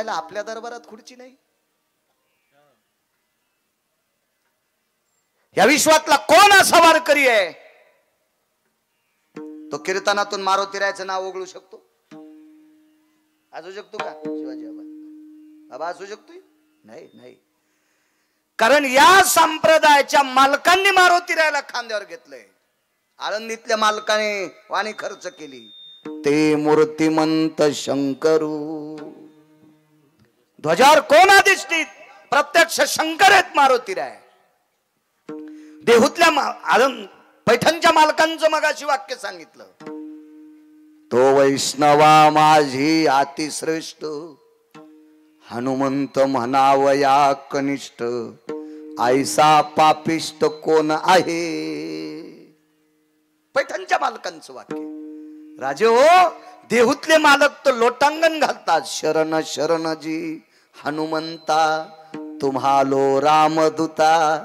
फिरायला आपल्या दरबारात खुर्ची नाही? या विश्वातला कोण असा वारकरी आहे तो कीर्तनातून मारुतीरायाचं नाव ओघळू शकतो? असू शकतो का शिवाजी बाबा असू शकतोय? नाही नाही. कारण या संप्रदायाच्या मालकांनी मारुतीरायाला खांद्यावर घेतलंय. आळंदीतल्या मालकाने वाणी खर्च केली. ते मूर्तिमंत शंकरू. ध्वजावर कोण अधिष्ठित? प्रत्यक्ष शंकर आहेत मारुतीराय. देहूतल्या पैठणच्या मालकांचं मगाशी वाक्य सांगितलं. तो वैष्णवा माझी अतिश्रेष्ठ, हनुमंत म्हणावया कनिष्ठ, ऐसा पापिष्ट कोण आहे. पैठणच्या मालकांचं वाक्य. राजे हो, देहूतले मालक तर लोटांगण घालतात. शरण शरण जी हनुमंता, तुम्हालो रामदूता,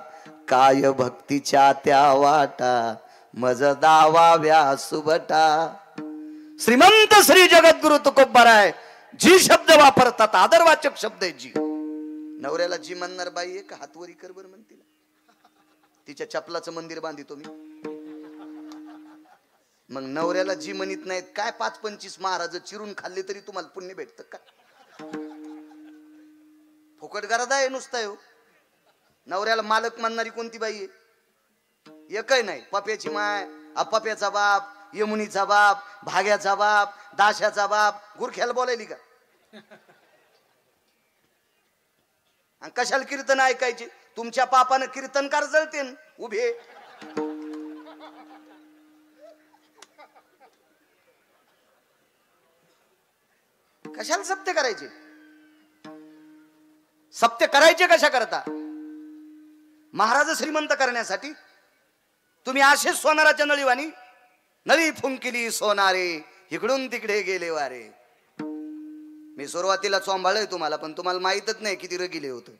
काय भक्तीच्या त्या वाटा, मज दावा व्यासुबटा. श्रीमंत श्री जगद्गुरु तुकोबाराय जी शब्द वापरतात आदरवाचक शब्द आहे. जी नवऱ्याला जी म्हणणार बाई आहे का हातवरी कर बर म्हणतील. तिच्या चपलाचं मंदिर बांधितो मी. मग नवऱ्याला जी म्हणत नाहीत काय 5-25 महाराज चिरून खाल्ले तरी तुम्हाला पुण्य भेटतं का? फुकट गरज आहे नुसतं हो. नवऱ्याला मालक म्हणणारी कोणती बाई आहे? एकही नाही. पप्याची माय, अपप्याचा बाप, यमुनीचा बाप, भाग्याचा बाप, दाशाचा बाप. गुरख्याला बोलायली का? आणि कशाला कीर्तन ऐकायचे? तुमच्या पापानं कीर्तनकार जळते उभे. कशाला सत्य करायचे? सत्य करायचे कशा करता? महाराज श्रीमंत करण्यासाठी. तुम्ही असे सोनाराच्या नळीवाणी नळी फुंकिली सोनारे, इकडून तिकडे गेले वारे. मी सुरुवातीला चोंबाळलोय तुम्हाला, पण तुम्हाला माहितच नाही किती रगिले होत.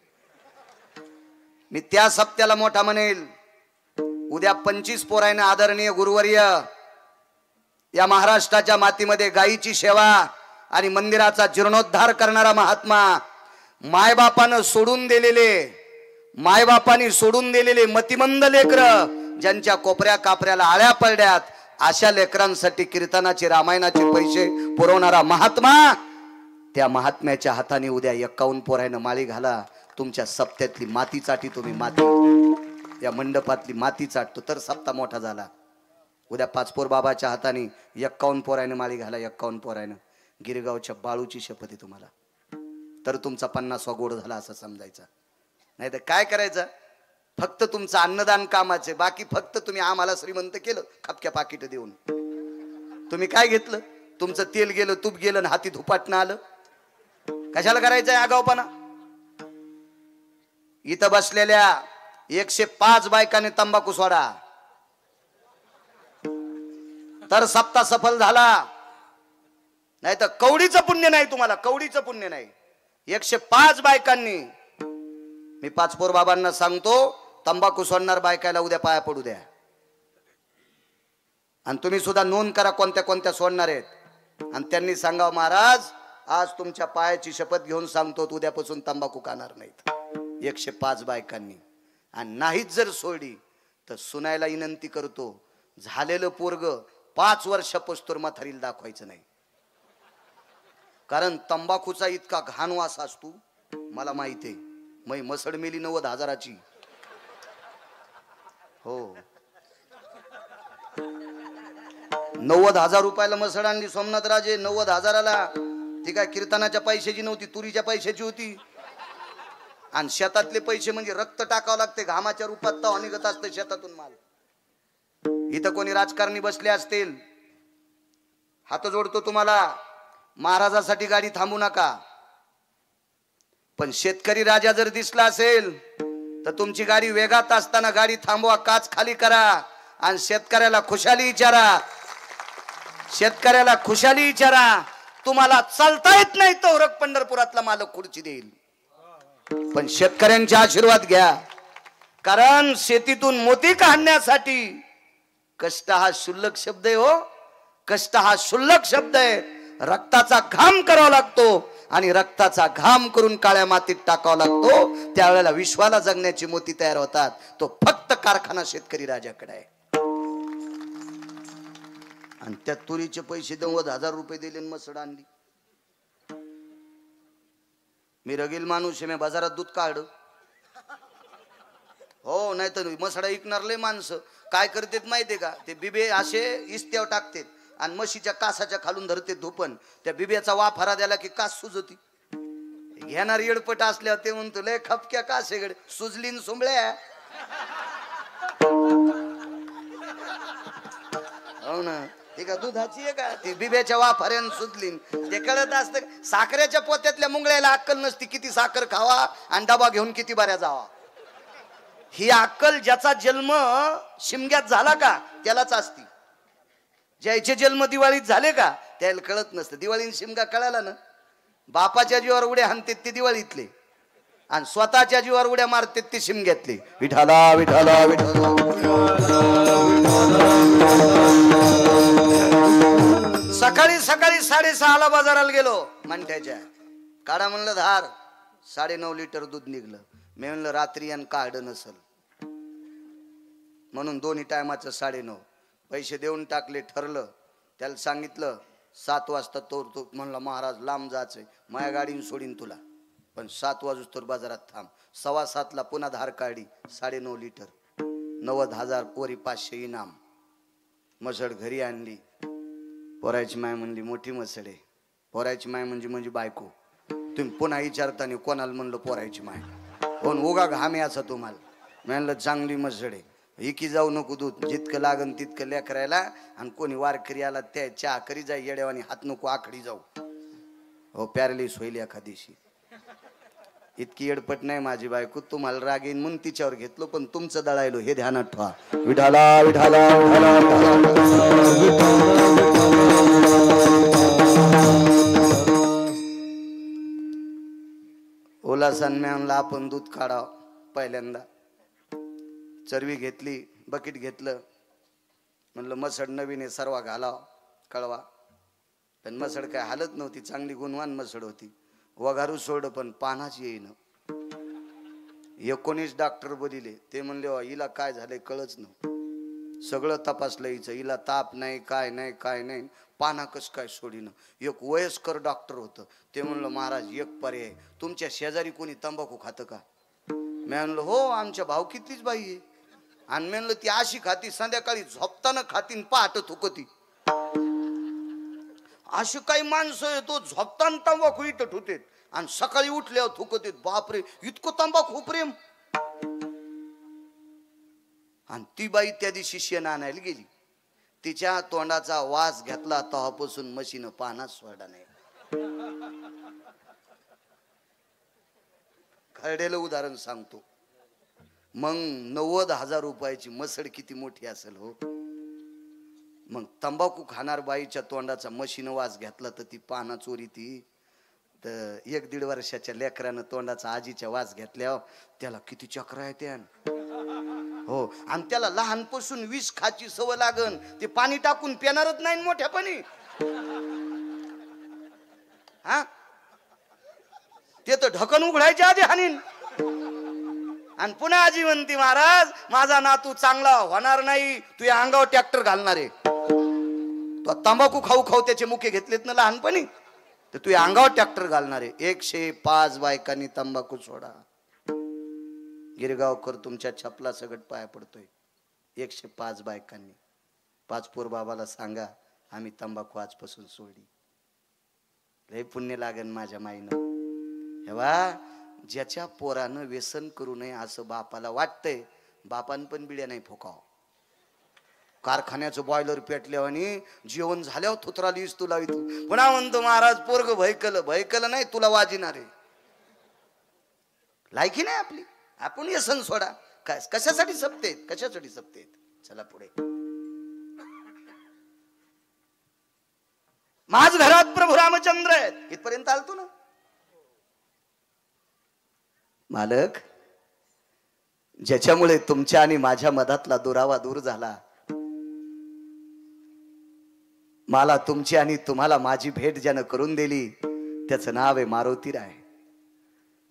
मी त्या सत्याला मोठा म्हणेल. उद्या 25 पोरायने आदरणीय गुरुवर्य या महाराष्ट्राच्या मातीमध्ये गायीची सेवा आणि मंदिराचा जीर्णोद्धार करणारा महात्मा, मायबापानं सोडून दिलेले मतिमंद लेकर, ज्यांच्या कोपऱ्या कापऱ्याला आळ्या पडल्यात, अशा लेकरांसाठी कीर्तनाचे रामायणाचे पैसे पुरवणारा महात्मा, त्या महात्म्याच्या हाताने उद्या 51 पोरायनं माळी घाला. तुमच्या सप्त्यातली माती चाटी. तुम्ही माती या मंडपातली माती चाटतो तर सप्ता मोठा झाला. उद्या 5 पोर बाबाच्या हाताने 51 पोरायनं माळी घाला. 51 पोरायनं. गिरगावच्या बाळूची शपथ आहे तुम्हाला. तर तुमचा 50वा गोड झाला असं समजायचा. नाही तर काय करायचं? फक्त तुमचं अन्नदान कामाचे, बाकी फक्त तुम्ही आम्हाला श्रीमंत केलं खपक्या पाकिट देऊन. तुम्ही काय घेतलं? तुमचं तेल गेलं, तूप गेलं, आणि हाती धुपाटणं आलं. कशाला करायचंय आगाऊपणा? इथं बसलेल्या 105 बायकांनी तंबाखू सोडा तर सप्ताह सफल झाला. नाही तर कवडीचं पुण्य नाही तुम्हाला. कवडीचं पुण्य नाही. 105 बायकांनी. मी 5 पोर बाबांना सांगतो, तंबाखू सोडणार बायकाला उद्या पाया पडू द्या. आणि तुम्ही सुद्धा नोंद करा कोणत्या कोणत्या सोडणार आहेत. आणि त्यांनी सांगावं, महाराज आज तुमच्या पायाची शपथ घेऊन सांगतो, उद्यापासून तंबाखू खाणार नाहीत. 105 बायकांनी. आणि नाहीच जर सोडली तर सुनायला विनंती करतो, झालेलं पोरग 5 वर्षापासून म्हातारीला दाखवायचं नाही. कारण तंबाखूचा इतका घाण वास असतो मला माहिती आहे. मै मसड मेली 90,000ची. हो, 90,000 रुपयाला मसड आणली सोमनाथ राजे. 90,000ला. ती काय कीर्तनाच्या पैशाची नव्हती, तुरीच्या पैशाची होती. आणि शेतातले पैसे म्हणजे रक्त टाकावं लागते घामाच्या रूपात, तर निघत असते शेतातून माल. इथं कोणी राजकारणी बसले असतील, हात जोडतो तुम्हाला, महाराजासाठी गाडी थांबू नका. पण शेतकरी राजा जर दिसला असेल तर तुमची गाडी वेगात असताना गाडी थांबवा, काच खाली करा आणि शेतकऱ्याला खुशाली विचारा. शेतकऱ्याला खुशाली विचारा. तुम्हाला चालता येत नाही तो रक पंढरपुरातला मालक खुर्ची देईल, पण शेतकऱ्यांचे आशीर्वाद घ्या. कारण शेतीतून मोती काढण्यासाठी कष्ट हा शुल्लक शब्द आहे. हो, कष्ट हा शुल्लक शब्द आहे. रक्ताचा घाम करावा लागतो. आणि रक्ताचा घाम करून काळ्या मातीत टाकावा लागतो, त्यावेळेला विश्वाला जगण्याची मोती तयार होतात. तो फक्त कारखाना शेतकरी राजाकडे आहे. आणि त्या तुरीचे पैसे 90,000 रुपये दिले आणि मसड आणली. मी रगील माणूस आहे, मी बाजारात दूध काढ. हो, नाही तर मसडा ऐकणार लय माणसं काय करतात माहितीये का, ते बिबे असे इस्त्यावर टाकतात आणि म्हशीच्या कासाच्या खालून धरते धोपण. त्या बिब्याचा वाफारा द्याला की कास सुजती. घेणार येडपट असल्यावर ते म्हणतो लय खपक्या कासेगड सुजलीन सुंबळ्या. हो ना, ती का दुधाची आहे का, ती बिब्याच्या वाफाऱ्यान सुजलीन. ते कळत असतं साखरेच्या पोत्यातल्या मुंगळ्याला अक्कल नसती किती साखर खावा आणि डबा घेऊन किती बऱ्या जावा. ही अक्कल ज्याचा जन्म शिमग्यात झाला का त्यालाच असती. ज्याचे जन्म दिवाळीत झाले का त्याला कळत नसतं. दिवाळीत शिमगा कळाला ना, बापाच्या जीवावर उड्या हाणतात ते दिवाळीतले आणि स्वतःच्या जीवावर उड्या मारतात ते शिमग्यातले. विठाला विठाला विठाला. सकाळी सकाळी 6:30 बाजाराला गेलो मंठ्याच्या. काढा म्हणलं धार, 9.5 लिटर दूध निघलं. मी म्हणलं रात्री आणि काढ नसल म्हणून दोन्ही टायमाचं 9.5 पैसे देऊन टाकले. ठरलं, त्याला सांगितलं 7 वाजता तो म्हणला महाराज लांब जायचंय, माझ्या गाडीने सोडीन तुला, पण 7 वाजूस तर बाजारात थांब. 7:15 पुन्हा धार काढी 9.5 लिटर, 90,000 पोरी 500 इनाम. मसड घरी आणली. पोरायची माय म्हणली मोठी मसड आहे. पोरायची माय म्हणजे बायको. तुम्ही पुन्हा विचारताना कोणाला म्हणलं पोरायची माय, कोण उगा घामे असा तुम्हाला. म्हणलं चांगली मसड आहे, इकी जाऊ नको दूध, जितकं लागन तितकं लेकरायला. आणि कोणी वारकरी आला त्या चहा करी जाय येड्यावानी, हात नको आखडी जाऊ. हो पॅरालिस होईल एखादीशी. इतकी येडपट नाही माझी बायको, तुम्हाला राग येईन म्हणून तिच्यावर घेतलो, पण तुमचं दळायलो हे ध्यानात ठेवा. विठाला विठाला ओला सन्म्यानला आपण दूध काढाव. पहिल्यांदा चरवी घेतली, बकेट घेतलं, म्हणलं मसड नवीन आहे सर्वा घालाव कळवा. पण मसड काय हालत नव्हती, चांगली गुणवान मसड होती. वघारू सोड पण पानाच येईन. 19 डॉक्टर बोलिले, ते म्हणले हिला काय झालंय कळच नव्हतं. सगळं तपासलं हिचं, हिला ताप नाही काय नाही काय नाही, पाना कस काय सोडीनं. एक वयस्कर डॉक्टर होतं, ते म्हणलं महाराज एक पर्याय, तुमच्या शेजारी कोणी तंबाखू खातं का. मी म्हणलं हो आमच्या भावकीतलीच बाई आहे. आणि म्हणलं ती अशी खाती संध्याकाळी झोपताना खातीन पहाट थुकती. अशी काही माणसं येतो झोपताना तंबाखू इथं ठुतेत आणि सकाळी उठल्यावर थुकतेत. बापरे इतकं तंबाखू प्रेम. आणि ती बाई त्या दिवशी शेण आणायला गेली, तिच्या तोंडाचा वास घेतला तेव्हापासून म्हशीनं पानाच सोडा नाही. खरडेलं उदाहरण सांगतो. मग 90,000 रुपयाची मसड किती मोठी असेल हो. मग तंबाखू खाणार बाईच्या तोंडाचा म्हशीनं वास घेतला तर ती पाना चोरी. ती तर 1-1.5 वर्षाच्या लेकरानं तोंडाचा आजीच्या वास घेतल्यावर त्याला किती चक्र आहे त्या. हो, आणि त्याला लहानपासून विष खाची सवय लागन, ते पाणी टाकून पिणारच नाही मोठ्यापणी. हा, ते तर ढकन उघडायच्या आधी हानीन. आणि पुन्हा आजी म्हणती महाराज माझा नातू चांगला होणार नाही, तू या अंगावर ट्रॅक्टर घालणार आहे. तो तंबाखू खाऊ खाऊ त्याचे मुके घेतलेत ना लहानपणी, तर तू या अंगावर ट्रॅक्टर घालणार आहे. 105 बायकांनी तंबाखू सोडा. गिरगावकर तुमच्या छपला सगट पाया पडतोय. 105 बायकांनी. 5 पोर बाबाला सांगा आम्ही तंबाखू आजपासून सोडली. लय पुण्य लागन माझ्या माईनं. हेवा ज्याच्या पोरानं व्यसन करू नये असं बापाला वाटतंय, बापान पण बिड्या नाही फोकाव. कारखान्याचं बॉयलर पेटल्यावर आणि जेवण झाल्यावर थुतरा लिहिस तुला इथू. पुन्हा म्हणतो महाराज पोरग भयकलं नाही तुला वाजिणार आहे. लायकी नाही आपली, आपण व्यसन सोडा. काय कशासाठी सपतेत, कशासाठी सपतेत. चला पुढे. माझ घरात प्रभू रामचंद्र आहेत इथपर्यंत आलतो ना. मालक ज्याच्यामुळे तुमच्या आणि माझ्या मधातला दुरावा दूर झाला, मला तुमची आणि तुम्हाला माझी भेट ज्यानं करून दिली त्याचं नाव आहे मारुतीराय.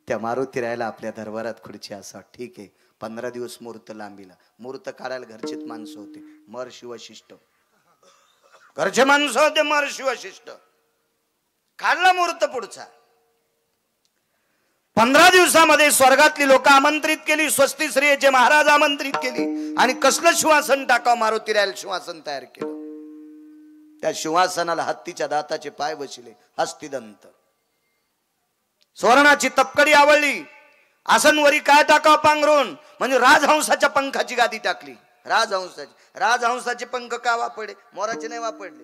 त्या मारुतीरायला आपल्या दरबारात खुर्ची असा. ठीक आहे, 15 दिवस मुहूर्त लांबीला. मुहूर्त काढायला घरचेच माणसं होते, महर्षी वशिष्ठ घरचे माणसं होते, महर्षी वशिष्ठ. काढला मुहूर्त पुढचा. 15 दिवसामध्ये स्वर्गातली लोक आमंत्रित केली, स्वस्ती श्रीचे महाराज आमंत्रित केली आणि कसलं शिवासन टाकावं मारुतीरायला शिवासन तयार केलं. त्या शिवासनाला हत्तीच्या दाताचे पाय बसले, हस्तिदंत. सुवर्णाची तपकडी आवडली. आसनवरी काय टाकावं पांघरून, म्हणजे राजहंसाच्या पंखाची गादी टाकली. राजहंसाचे पंख का वापरले, मोराचे नाही वापरले.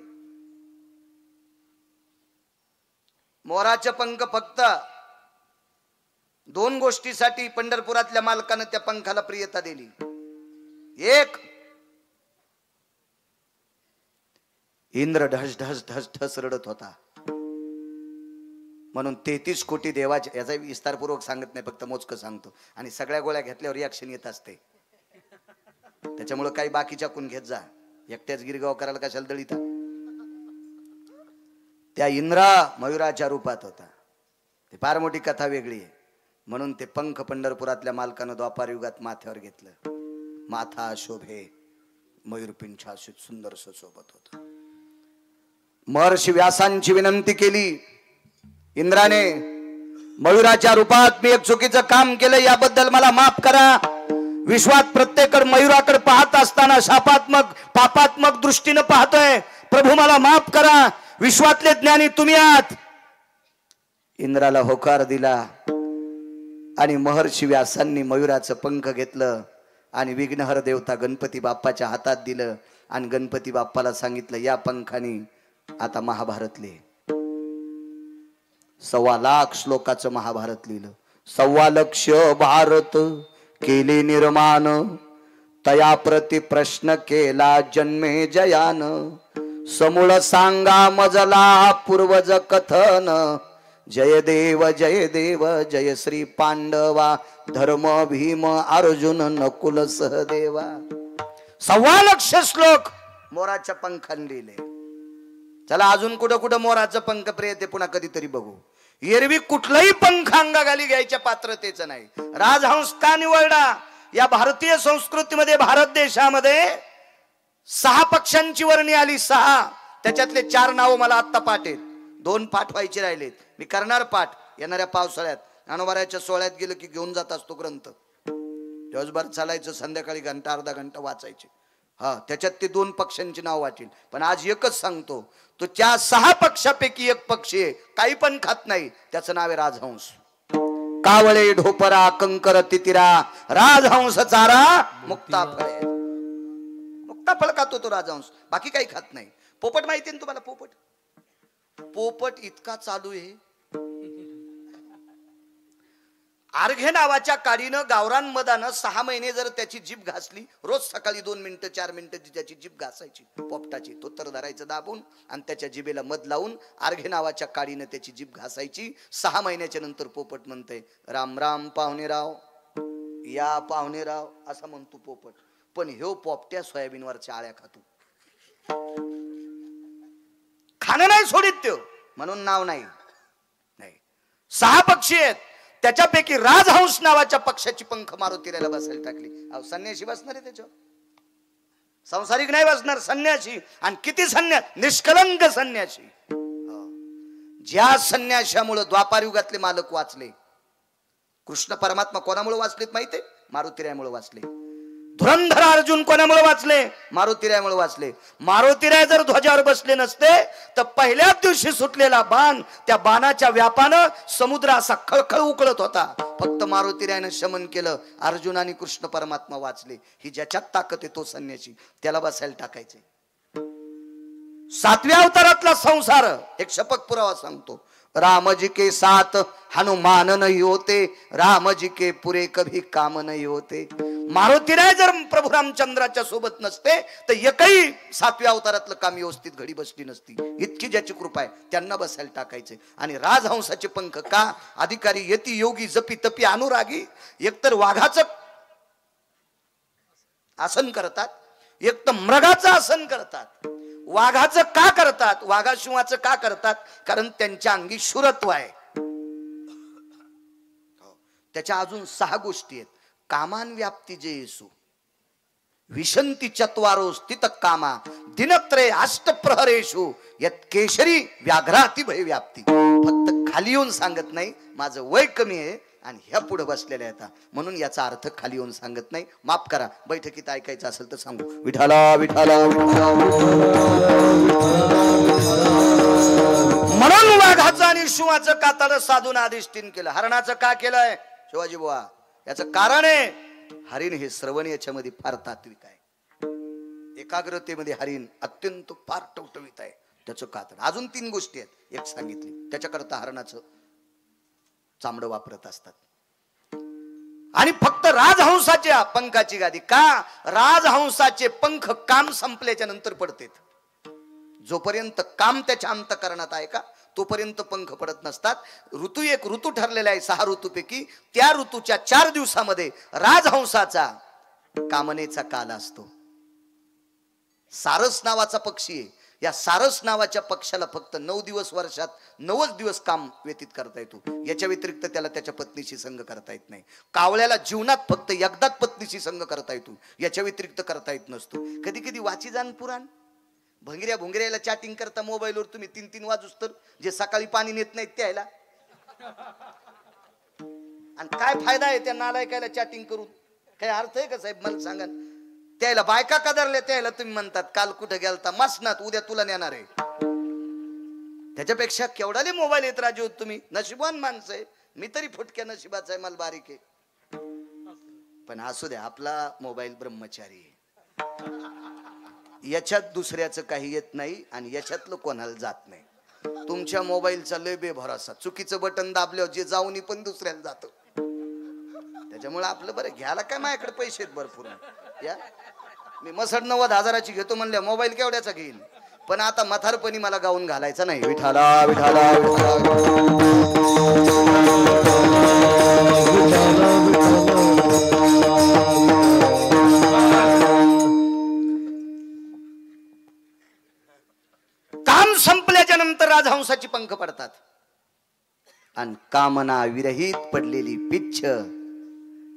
मोराचे पंख फक्त 2 गोष्टीसाठी पंढरपुरातल्या मालकानं त्या पंखाला प्रियता दिली. एक, इंद्र ढस ढस ढस ढस रडत होता म्हणून 33 कोटी देवाचे. याचा विस्तारपूर्वक सांगत नाही, फक्त मोजकं सांगतो. आणि सगळ्या गोळ्या घेतल्यावर रिॲक्शन येत असते, त्याच्यामुळे काही बाकीच्या कोण घेत जा. एकट्याच गिरगाव करायला कशाला दळीता. त्या इंद्रा मयुराच्या रूपात होता. ते फार मोठी कथा वेगळी आहे. म्हणून ते पंख पंढरपुरातल्या मालकानं द्वापार युगात माथ्यावर घेतलं. माथा शोभे मयूरपिंछाशीत सुंदर सोबत होत. महर्षी व्यासांची विनंती केली. इंद्राने, मयुराच्या रूपात मी एक चुकीचं काम केलं, याबद्दल मला माफ करा. विश्वात प्रत्येक मयुराकडे पाहत असताना शापात्मक पापात्मक दृष्टीने पाहतोय. प्रभू मला माफ करा. विश्वातले ज्ञानी तुम्ही आहात. इंद्राला होकार दिला आणि महर्षी व्यासांनी मयुराचं पंख घेतलं आणि विघ्नहर देवता गणपती बाप्पाच्या हातात दिलं आणि गणपती बाप्पाला सांगितलं, या पंखाने आता महाभारत लिह. 1.25 लाख श्लोकाचं महाभारत लिहिलं. 1.25 लाख भारत केले निर्माण, तया प्रति प्रश्न केला जन्मे जयान. समूळ सांगा मजला पूर्वज कथन, जय देव जय श्री पांडवा, धर्म भीम अर्जुन नकुल सहदेवा. 1.25 लाख श्लोक मोराच्या पंखाने लिहिले. चला अजून कुठं कुठं मोराचं पंख प्रिय ते पुन्हा कधीतरी बघू. एरवी कुठलाही पंख अंगाखाली घ्यायच्या पात्रतेचं नाही. राजहंस का निवडला? या भारतीय संस्कृतीमध्ये, भारत देशामध्ये 6 पक्षांची वर्णी आली. 6, त्याच्यातले 4 नाव मला आत्ता पाठ आहेत. 2 पाठ व्हायचे राहिलेत. मी करणार पाठ येणाऱ्या पावसाळ्यात. अनवराच्या सोहळ्यात गेलं की घेऊन जात असतो ग्रंथ. दिवसभर चालायचं, संध्याकाळी घंटा अर्धा घंटा वाचायचे. त्याच्यात ते 2 पक्षांची नाव वाटेल. पण आज एकच सांगतो, तो त्या 6 पक्षापैकी एक पक्ष आहे, काही पण खात नाही, त्याचं नाव आहे राजहंस. कावळे ढोपरा कंकर तितिरा, राजहंस चारा मुक्ताफळ. मुक्ताफळ खातो तो राजहंस, बाकी काही खात नाही. पोपट माहिती ना तुम्हाला? पोपट इतका चालू आहे. अर्घे नावाच्या काडीनं गावरान मदानं 6 महिने जर त्याची जीभ घासली, रोज सकाळी 2 मिनिटं 4 मिनिटं त्याची जीभ घासायची पोपटाची. तो तर धरायचं दाबून आणि त्याच्या जिभेला मध लावून अर्घे नावाच्या काडीनं त्याची जीभ घासायची. 6 महिन्याच्या नंतर पोपट म्हणतंय, राम राम पाहुणेराव, या पाहुणेराव असा म्हणतो पोपट. पण ह्यो पोपट्या सोयाबीनवरच्या आळ्या खातो, खाणं नाही सोडित त्यो, म्हणून नाव नाही. 6 पक्षी आहेत, त्याच्यापैकी राजहंस नावाच्या पक्षाची पंख मारुतीरायला बसायला टाकली. अहो संन्यासी बसणार आहे त्याच्यावर, संसारिक नाही बसणार, संन्यासी. आणि किती संन्यास, निष्कलंक संन्यासी. ज्या संन्याशामुळे द्वापार युगातले मालक वाचले. कृष्ण परमात्मा कोणामुळे वाचलेत माहितीये? मारुतीरायमुळे वाचले. धुरंधर अर्जुन कोणामुळे वाचले? मारुतीरायमुळे वाचले. मारुतीराय जर ध्वजावर बसले नसते तर पहिल्याच दिवशी सुटलेला बाण, त्या बाणाच्या व्यापानं समुद्र असा खळखळ उकळत होता. फक्त मारुतीरायनं शमन केलं. अर्जुन आणि कृष्ण परमात्मा वाचले. ही ज्याच्यात ताकद आहे तो संन्यासी, त्याला बसायला टाकायचे. 7व्या अवतारातला संसार एक शपथ पुरावा सांगतो. राम जी के साथ हनुमान नहीं होते, राम जी के पुरे कभी काम नहीं होते. मारुतीराय जर प्रभू रामचंद्राच्या सोबत नसते तर एकही 7व्या अवतारातलं काम व्यवस्थित घडी बसली नसती. इतकी ज्याची कृपा आहे त्यांना बसायला टाकायचे. आणि राजहंसाचे पंख का? अधिकारी यती योगी जपी तपी अनुरागी. एकतर वाघाचं आसन करतात, एक तर मृगाचं आसन करतात. वाघाचं का करतात, वाघाशिवाचं का करतात? कारण त्यांच्या अंगी शूरत्व आहे. त्याच्या अजून 6 गोष्टी आहेत. कामान व्याप्ती जे येसू, विशंती चत्वारो स्थित कामा, दिनत्रय अष्टप्रहरेषु यत केशरी व्याघ्राती भय व्याप्ती. फक्त खाली येऊन सांगत नाही माझं वय कमी आहे आणि ह्या पुढे बसलेल्या आहेत, म्हणून याचा अर्थ खाली येऊन सांगत नाही. माफ करा, बैठकीत ऐकायचं असेल तर सांगू. विठाला विठाला म्हणून वाघाचं आणि शिवाचं कातड साधून अधिष्ठीन केलं. हरणाचं का केलंय शिवाजी बुवा? याचं कारण आहे, हरिण हे श्रवण याच्यामध्ये फार तात्विक आहे. एकाग्रतेमध्ये हरिण अत्यंत फार टवटवीत आहे. त्याचं कातड. अजून 3 गोष्टी आहेत, एक सांगितली. त्याच्याकरता हरणाचं चामडं वापरत असतात. आणि फक्त राजहंसाच्या पंखाची गादी का? राजहंसाचे पंख काम संपल्याच्या नंतर पडतात. जोपर्यंत काम त्याच्या अंतःकरणात आहे का तोपर्यंत पंख पडत नसतात. ऋतू एक ऋतू ठरलेला आहे 6 ऋतूपैकी. त्या ऋतूच्या 4 दिवसामध्ये राजहंसाचा कामनेचा काल असतो. सारस नावाचा पक्षी आहे. या सारस नावाच्या पक्षाला फक्त 9 दिवस वर्षात 9च दिवस काम व्यतीत करता येतो. याच्या व्यतिरिक्त त्याला त्याच्या पत्नीशी संग करता येत नाही. कावळ्याला जीवनात फक्त एकदाच पत्नीशी संग करता येतो, याच्या व्यतिरिक्त करता येत नसतो. कधी कधी वाची जाण पुराण. भंगऱ्या भुंगऱ्याला चॅटिंग करता मोबाईलवर तुम्ही 3-3 वाजूस तर, जे सकाळी पाणी नेत नाहीत त्याला. आणि काय फायदा आहे त्या नालायकाला चॅटिंग करून? काय अर्थ आहे का साहेब मला सांगा? त्याला बायका कदरल्या, त्याला तुम्ही म्हणतात काल कुठे गेलता? मसनात, उद्या तुला नेणार आहे. त्याच्यापेक्षा केवढाले मोबाईल येत राजू तुम्ही. नशिबान माणसं आहे. मी तरी फुटक्या नशिबाचा आहे, मला बारीक आहे. पण असू द्या, आपला मोबाईल ब्रह्मचारी आहे. याच्यात दुसऱ्याचं काही येत नाही आणि याच्यातलं कोणाला जात नाही. तुमच्या मोबाईलचा लय बेभरोसा. चुकीचं बटन दाबल्यावर जे जाऊन पण दुसऱ्याला जातं. त्याच्यामुळे आपलं बरं घ्यायला काय, माझ्याकडे पैसे आहेत भरपूर. या मी मसड 90,000ची घेतो म्हणल्या, मोबाईल केवढ्याचा घेईन. पण आता म्हातारपणी मला गाऊन घालायचा नाही. विठाला विठाला काम संपल्याच्या नंतर राजहंसाची पंख पडतात आणि कामना विरहित पडलेली पिच्छ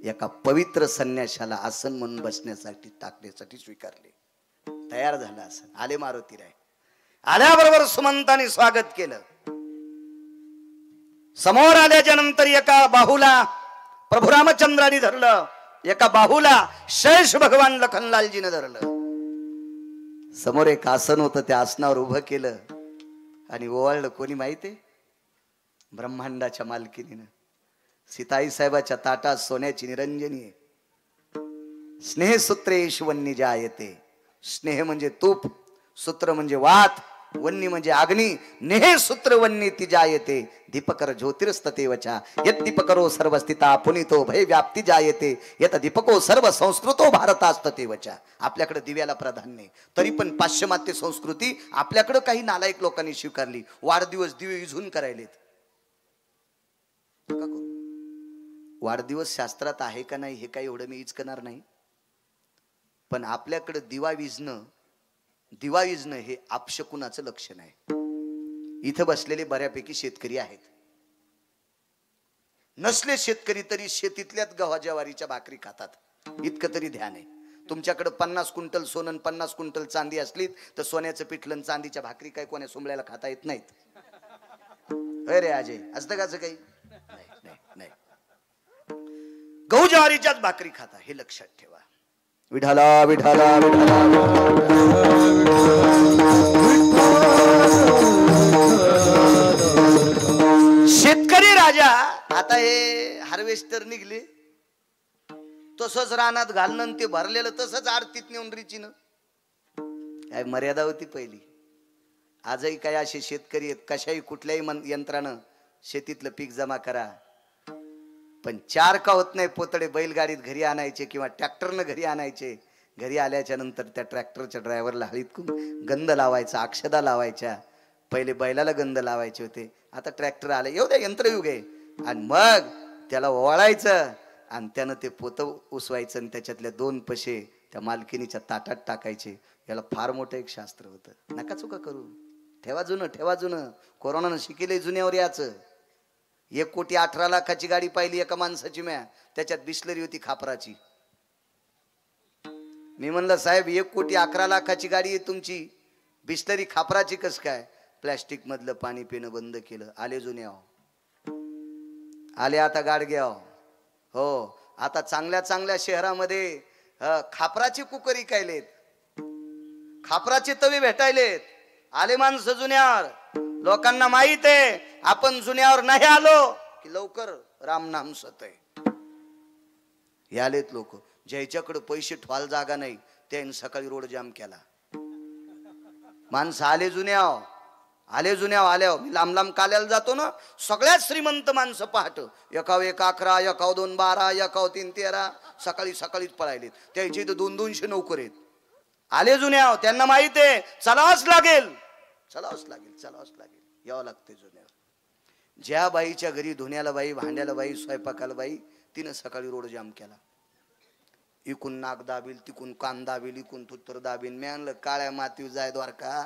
एका पवित्र संन्याशाला आसन म्हणून बसण्यासाठी टाकण्यासाठी स्वीकारले. तयार झाला आसन. आले मारुतीराय. आल्याबरोबर सुमंताने स्वागत केलं. समोर आल्याच्या नंतर एका बाहूला प्रभू रामचंद्राने धरलं, एका बाहूला शेष भगवान लखनलालजीने धरलं. समोर एक आसन होतं, त्या आसनावर उभं केलं आणि ओवाळलं. कोणी माहितीये? ब्रह्मांडाच्या मालकीनीनं. सीताई साहेबाच्या ताटात सोन्याची निरंजनी आहे. स्नेहसूत्रेश वन्नी जायते. स्नेह म्हणजे तूप, सूत्र म्हणजे वात, वन्नी म्हणजे अग्नी. नेह सूत्र वन्नी ती जायते. दीपकर ज्योतिरस्ततेवचा यत दीपकरो सर्वस्थिता पुनितो भय व्याप्ती जायते यत दीपको सर्व संस्कृतो भारतास्ततेवचा. आपल्याकडे दिव्याला प्राधान्य, तरी पण पाश्चिमात्य संस्कृती आपल्याकडे काही नालायक लोकांनी स्वीकारली. वाढदिवस दिवे विझून करायलेत. वाढदिवस शास्त्रात आहे का नाही हे काही एवढं मी इचकणार नाही, पण आपल्याकडे दिवा विझणं हे अपशकुनाचं लक्षण आहे. इथं बसलेले बऱ्यापैकी शेतकरी आहेत. नसले शेतकरी तरी शेतीतल्याच गव्हा ज्वारीच्या भाकरी खातात, इतकं तरी ध्यान आहे. तुमच्याकडे 50 क्विंटल सोनं 50 क्विंटल चांदी असली तर सोन्याचं पिठलं चांदीच्या भाकरी काय कोण्या सोमल्याला खाता येत नाहीत. अरे अजय असतं काच काही नाही. गहू ज्वारीच्याच भाकरी खाता, हे लक्षात ठेवा. विठाला विठाला शेतकरी राजा. आता हे हार्वेस्टर निघले, तसंच रानात घालणं ते भरलेलं तसंच आरतीत नेऊन रिचीनं. काय मर्यादा होती पहिली. आजही काय असे शेतकरी आहेत, कशाही कुठल्याही यंत्रानं शेतीतलं पीक जमा करा, पण 4 का होत नाही पोतडे बैलगाडीत घरी आणायचे किंवा ट्रॅक्टरनं घरी आणायचे. घरी आल्याच्या नंतर त्या ट्रॅक्टरच्या ड्रायव्हरला हळीत गंध लावायचा, अक्षदा लावायच्या. पहिले बैलाला गंध लावायचे होते, आता ट्रॅक्टर आले, येऊ द्या यंत्रयुग आहे. आणि मग त्याला ओवाळायचं आणि त्यानं ते पोतं उसवायचं आणि त्याच्यातल्या 2 पशे त्या मालकिनीच्या ताटात टाकायचे. याला फार मोठं एक शास्त्र होतं. नका चुका करू. ठेवा जुनं, ठेवा जुनं. कोरोनानं शिकेले जुन्यावर याचं. 1,18,00,000ची गाडी पाहिली एका माणसाची म्या, त्याच्यात बिस्लरी होती खापराची. मी म्हणलं साहेब 1,11,00,000ची गाडी आहे तुमची, बिस्लरी खापराची कस काय? प्लॅस्टिक मधलं पाणी पिणं बंद केलं. आले जुन्याव, आले आता गाडग्याव. हो, आता चांगल्या चांगल्या शहरामध्ये खापराची कुकर इकायलेत, खापराचे तवे भेटायलेत. आले माणसं जुन्यावर. लोकांना माहित आहे आपण जुन्यावर नाही आलो की लवकर रामनाम सतय. हे आलेत लोक. ज्याच्याकडे पैसे ठेवायला जागा नाही त्याने सकाळी रोड जाम केला. माणसं आले जुन्याव, आले जुन्याव. आल्यावर मी लांब लांब काल्याला जातो ना, सगळ्यात श्रीमंत माणसं पहाट 1 11 1 2 12 1 3 13 सकाळी सकाळीच पळायलेत. त्याचे इथं 200-200 नोकर आहेत. आले जुन्याव. त्यांना माहित आहे चलावंच लागेल, चलावंच लागेल, चलावंच लागेल. यावं लागते जुन्यावर. ज्या बाईच्या घरी धुण्याला बाई, भांड्याला बाई, स्वयंपाकाला बाई, तिनं सकाळी रोड जाम केला. इकून नाक दाबील, तिकून कान दाबील, इकून तुत्तर दाबील. मी आणलं काळ्या मातीव जाय द्वारका,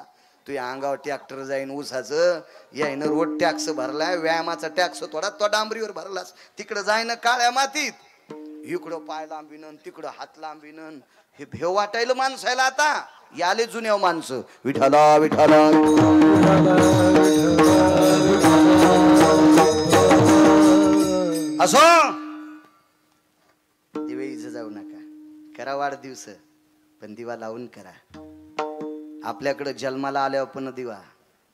तुझ्या अंगावर ट्रॅक्टर जाईन ऊसाचं. यायनं रोड टॅक्स भरलाय, व्यायामाचा टॅक्स थोडा तो डांबरीवर भरलास. तिकडं जायनं काळ्या मातीत, इकडं पाय लांबीनं, तिकडं हात लांबीनं. हे भेव वाटायला माणसायला. आता याले जुन्या माणसं विठाला विठाला असो. दिवेईचं जाऊ नका, करा वाढदिवस पण दिवा लावून करा. आपल्याकडे जन्माला आल्यावर पण दिवा.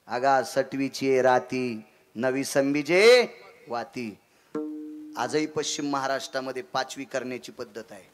आगा सटवीची राती नवी संबीजे वाती. आजही पश्चिम महाराष्ट्रामध्ये 5वी करण्याची पद्धत आहे.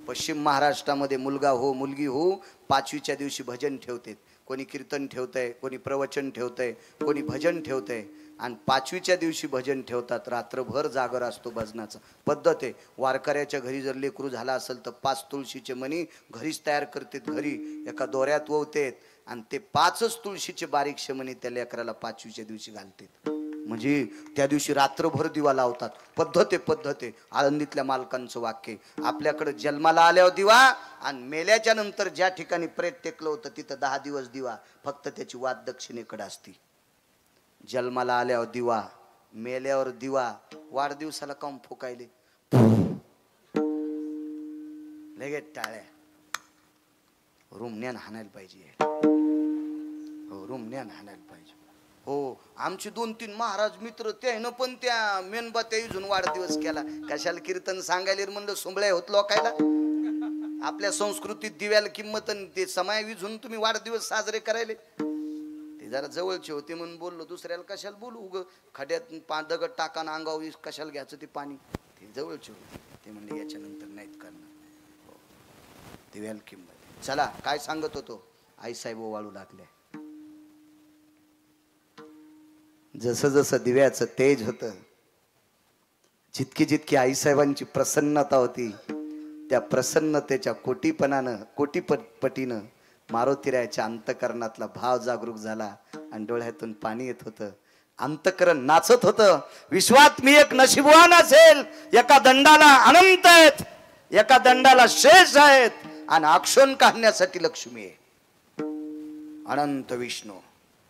पश्चिम महाराष्ट्रामध्ये मुलगा हो मुलगी हो 5वीच्या दिवशी भजन ठेवते. कोणी कीर्तन ठेवतंय, कोणी प्रवचन ठेवतंय, कोणी भजन ठेवतंय. आणि 5वीच्या दिवशी भजन ठेवतात. रात्रभर जागर असतो भजनाचा. पद्धत आहे. वारकऱ्याच्या घरी जर लेकरू झाला असेल तर 5 तुळशीचे मणी घरीच तयार करतात. घरी एका दोऱ्यात ववतेत आणि ते 5च तुळशीचे बारीकशे मणी त्या लेकराला 5वीच्या दिवशी घालतात. म्हणजे त्या दिवशी रात्रभर दिवा लावतात. पद्धत आहे, पद्धत आहे. आळंदीतल्या मालकांचं वाक्य. आपल्याकडे जन्माला आल्यावर दिवा आणि मेल्याच्या नंतर ज्या ठिकाणी प्रेत टेकलं होतं तिथं 10 दिवस दिवा. फक्त त्याची वाद दक्षिणेकडे असती. जन्माला आल्यावर दिवा, मेल्यावर दिवा. वाढदिवसाला काम फुकायले लगेच टाळ्या. रुमण्यान हाणायला पाहिजे. हो, रुमण्यान हाणायला पाहिजे. हो, आमचे 2-3 महाराज मित्र त्यानं पण त्या मेनबात्या इजून वाढदिवस केला. कशाला कीर्तन सांगायला म्हणलं सुंबळ्या होत लोकायला. आपल्या संस्कृतीत दिव्याला किंमत ते समय विझून तुम्ही वाढदिवस साजरे करायले. ते जरा जवळचे होते म्हणून बोललो. दुसऱ्याला कशाला बोलू. उग खड्यात दगड टाका ना अंगावर कशाला घ्यायचं ते पाणी. ते जवळचे होते. ते म्हणले याच्यानंतर नाहीत करणार. हो, दिव्याला किंमत. चला काय सांगत होतो. आईसाहेब ओवाळू लागले. जसं जसं दिव्याचं तेज होतं, जितकी जितकी आईसाहेबांची प्रसन्नता होती, त्या प्रसन्नतेच्या कोटीपटीनं मारुतीरायाच्या अंतकरणातला भाव जागरूक झाला आणि डोळ्यातून पाणी येत होतं. अंतकरण नाचत होतं. विश्वात मी एक नशीबवान असेल. एका दंडाला अनंत आहेत, एका दंडाला शेष आहेत आणि अक्षोण काढण्यासाठी लक्ष्मी आहे. अनंत विष्णू,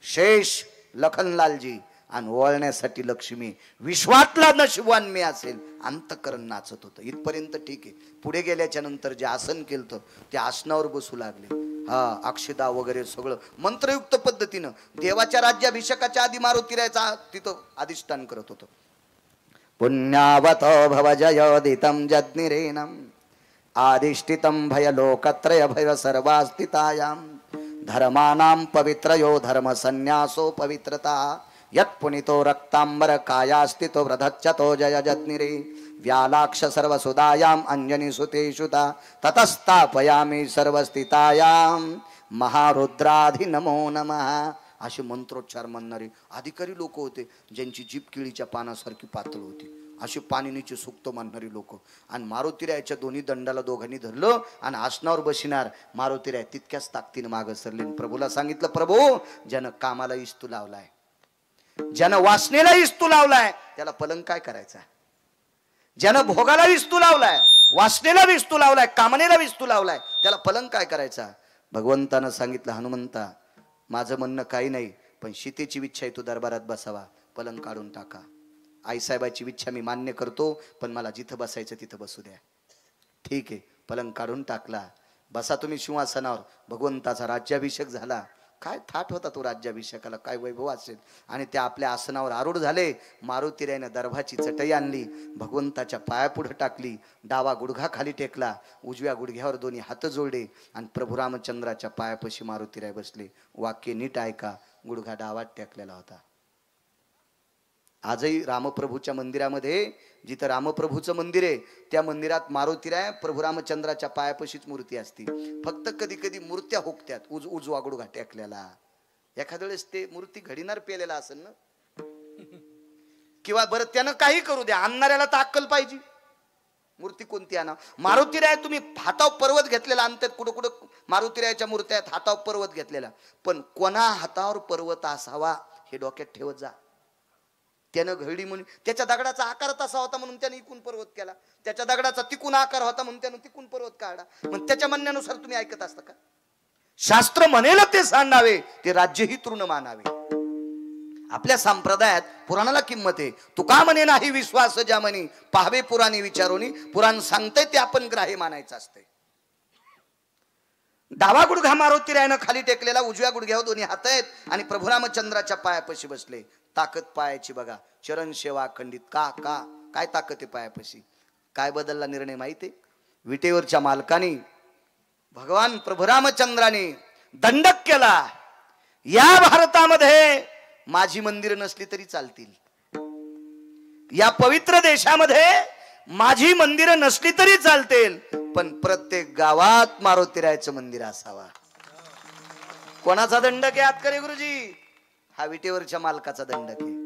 शेष लखनलालजी आणि ओळण्यासाठी लक्ष्मी. विश्वातला नशिबवान मी असेल. अंतकरण नाचत होतं. इथपर्यंत ठीक आहे. पुढे गेल्याच्या नंतर जे आसन केलं त्या आसनावर बसू लागले. हा, अक्षदा वगैरे सगळं मंत्रयुक्त पद्धतीनं देवाच्या राज्याभिषेकाच्या आधी मारुतीरायाचा तिथं अधिष्ठान करत होतं. पुण्यावत भव जयोदितं जज्ञिरेणं आदिष्टितं भय लोकत्रय भय सर्वास्थितायां धर्मानां पवित्रयो धर्म संन्यासो पवित्रता यत्पुनितो रक्तांबर कायास्तितो व्रधच्चतो जय जज्ञिरे व्यालाक्ष सर्वसुदायाम अंजनी सुतेषुता ततस्तापयामी सर्वस्थितायाम महारुद्राधि नमो नमः. असे मंत्रोच्चार म्हणणारे अधिकारी लोक होते. ज्यांची जीभ केळीच्या पानासारखी पातळ होती. असे पाणिनीचे सूक्त म्हणणारी लोक. आणि मारुतीरायाच्या दोन्ही दंडाला दोघांनी धरलं आणि आसनावर बसणार. मारुतीराय तितक्याच ताकदीने मागं सरले. प्रभूला सांगितलं, प्रभू ज्यानं कामाला इस्तू लावलाय, ज्यानं वासनेला इस्तू लावलाय, त्याला पलंग काय करायचा. ज्यानं भोगाला इस्तू लावलाय वासनेला विस्तू लावलाय, कामनेला विस्तू लावलाय, त्याला पलंग काय करायचा? भगवंतानं सांगितलं, हनुमंता माझं म्हणणं काही नाही, पण सीतेची इच्छा आहे तू दरबारात बसावा, पलंग काढून टाका. आईसाहेबाची इच्छा मी मान्य करतो, पण मला जिथं बसायचं तिथं बसू द्या. ठीक आहे, पलंग काढून टाकला. बसा तुम्ही सिंहासनावर. भगवंताचा राज्याभिषेक झाला. काय थाट होता तो राज्याभिषेकाला, काय वैभव असेल. आणि त्या आपल्या आसनावर आरूढ झाले. मारुतीरायनं दर्भाची चटई आणली, भगवंताच्या पायापुढे टाकली, डावा गुडघा खाली टेकला, उजव्या गुडघ्यावर दोन्ही हात जोडले आणि प्रभू रामचंद्राच्या पायापाशी मारुतीराय बसले. वाक्य नीट ऐका, गुडघा डावात टेकलेला होता. आजही रामप्रभूच्या मंदिरामध्ये, जिथं रामप्रभूचं मंदिर आहे त्या मंदिरात मारुतीराय प्रभू रामचंद्राच्या पायापाशीच मूर्ती असती. फक्त कधी कधी मूर्त्या हुकत्यात उजवा गुडघा टेकलेला. एखाद्या वेळेस ते मूर्ती घडीनार पेलेला असेल ना, किंवा बरं त्यानं काही करू द्या, आणणाऱ्याला तर अक्कल पाहिजे. मूर्ती कोणती आणा? मारुतीराय तुम्ही हातावर पर्वत घेतलेला आणतात, कुठं कुठं मारुतीरायच्या मूर्त्या आहेत हातावर पर्वत घेतलेला, पण कोणा हातावर पर्वत असावा हे डोक्यात ठेवत जा. त्यानं घडी म्हणून त्याच्या दगडाचा आकार तसा होता म्हणून त्याने इकून पर्वत केला, त्याच्या दगडाचा तिकून आकार होता म्हणून त्यानं तिकून पर्वत काढला. मग त्याच्या म्हणण्यानुसार तुम्ही ऐकत असता का? शास्त्र म्हणेल ते सांडावे, ते राज्यही तृण मानावे. आपल्या संप्रदायात पुराणाला किंमत आहे. तुका म्हणे नाही विश्वास ज्या म्हणे, पाहावे पुराणे विचारोनी. पुराण सांगतंय ते आपण ग्राह्य मानायचं असतंय. डावा गुडघा मारुतीरायनं खाली टेकलेला, उजव्या गुडघ्यावर दोन्ही हात आहेत आणि प्रभू रामचंद्राच्या पायापाशी बसले. ताकद पायाची बघा, चरण सेवा खंडित. काय ताकद आहे पायापाशी? काय बदलला निर्णय माहिती? विटेवरच्या मालकाने भगवान प्रभू रामचंद्राने दंडक केला, या भारतामध्ये माझी मंदिर नसली तरी चालतील, या पवित्र देशामध्ये माझी मंदिर नसली तरी चालतील, पण प्रत्येक गावात मारुतीरायचं मंदिर असावा. कोणाचा दंडक आहे? आतकरे गुरुजी, हा विटेवरच्या मालकाचा दंडक आहे.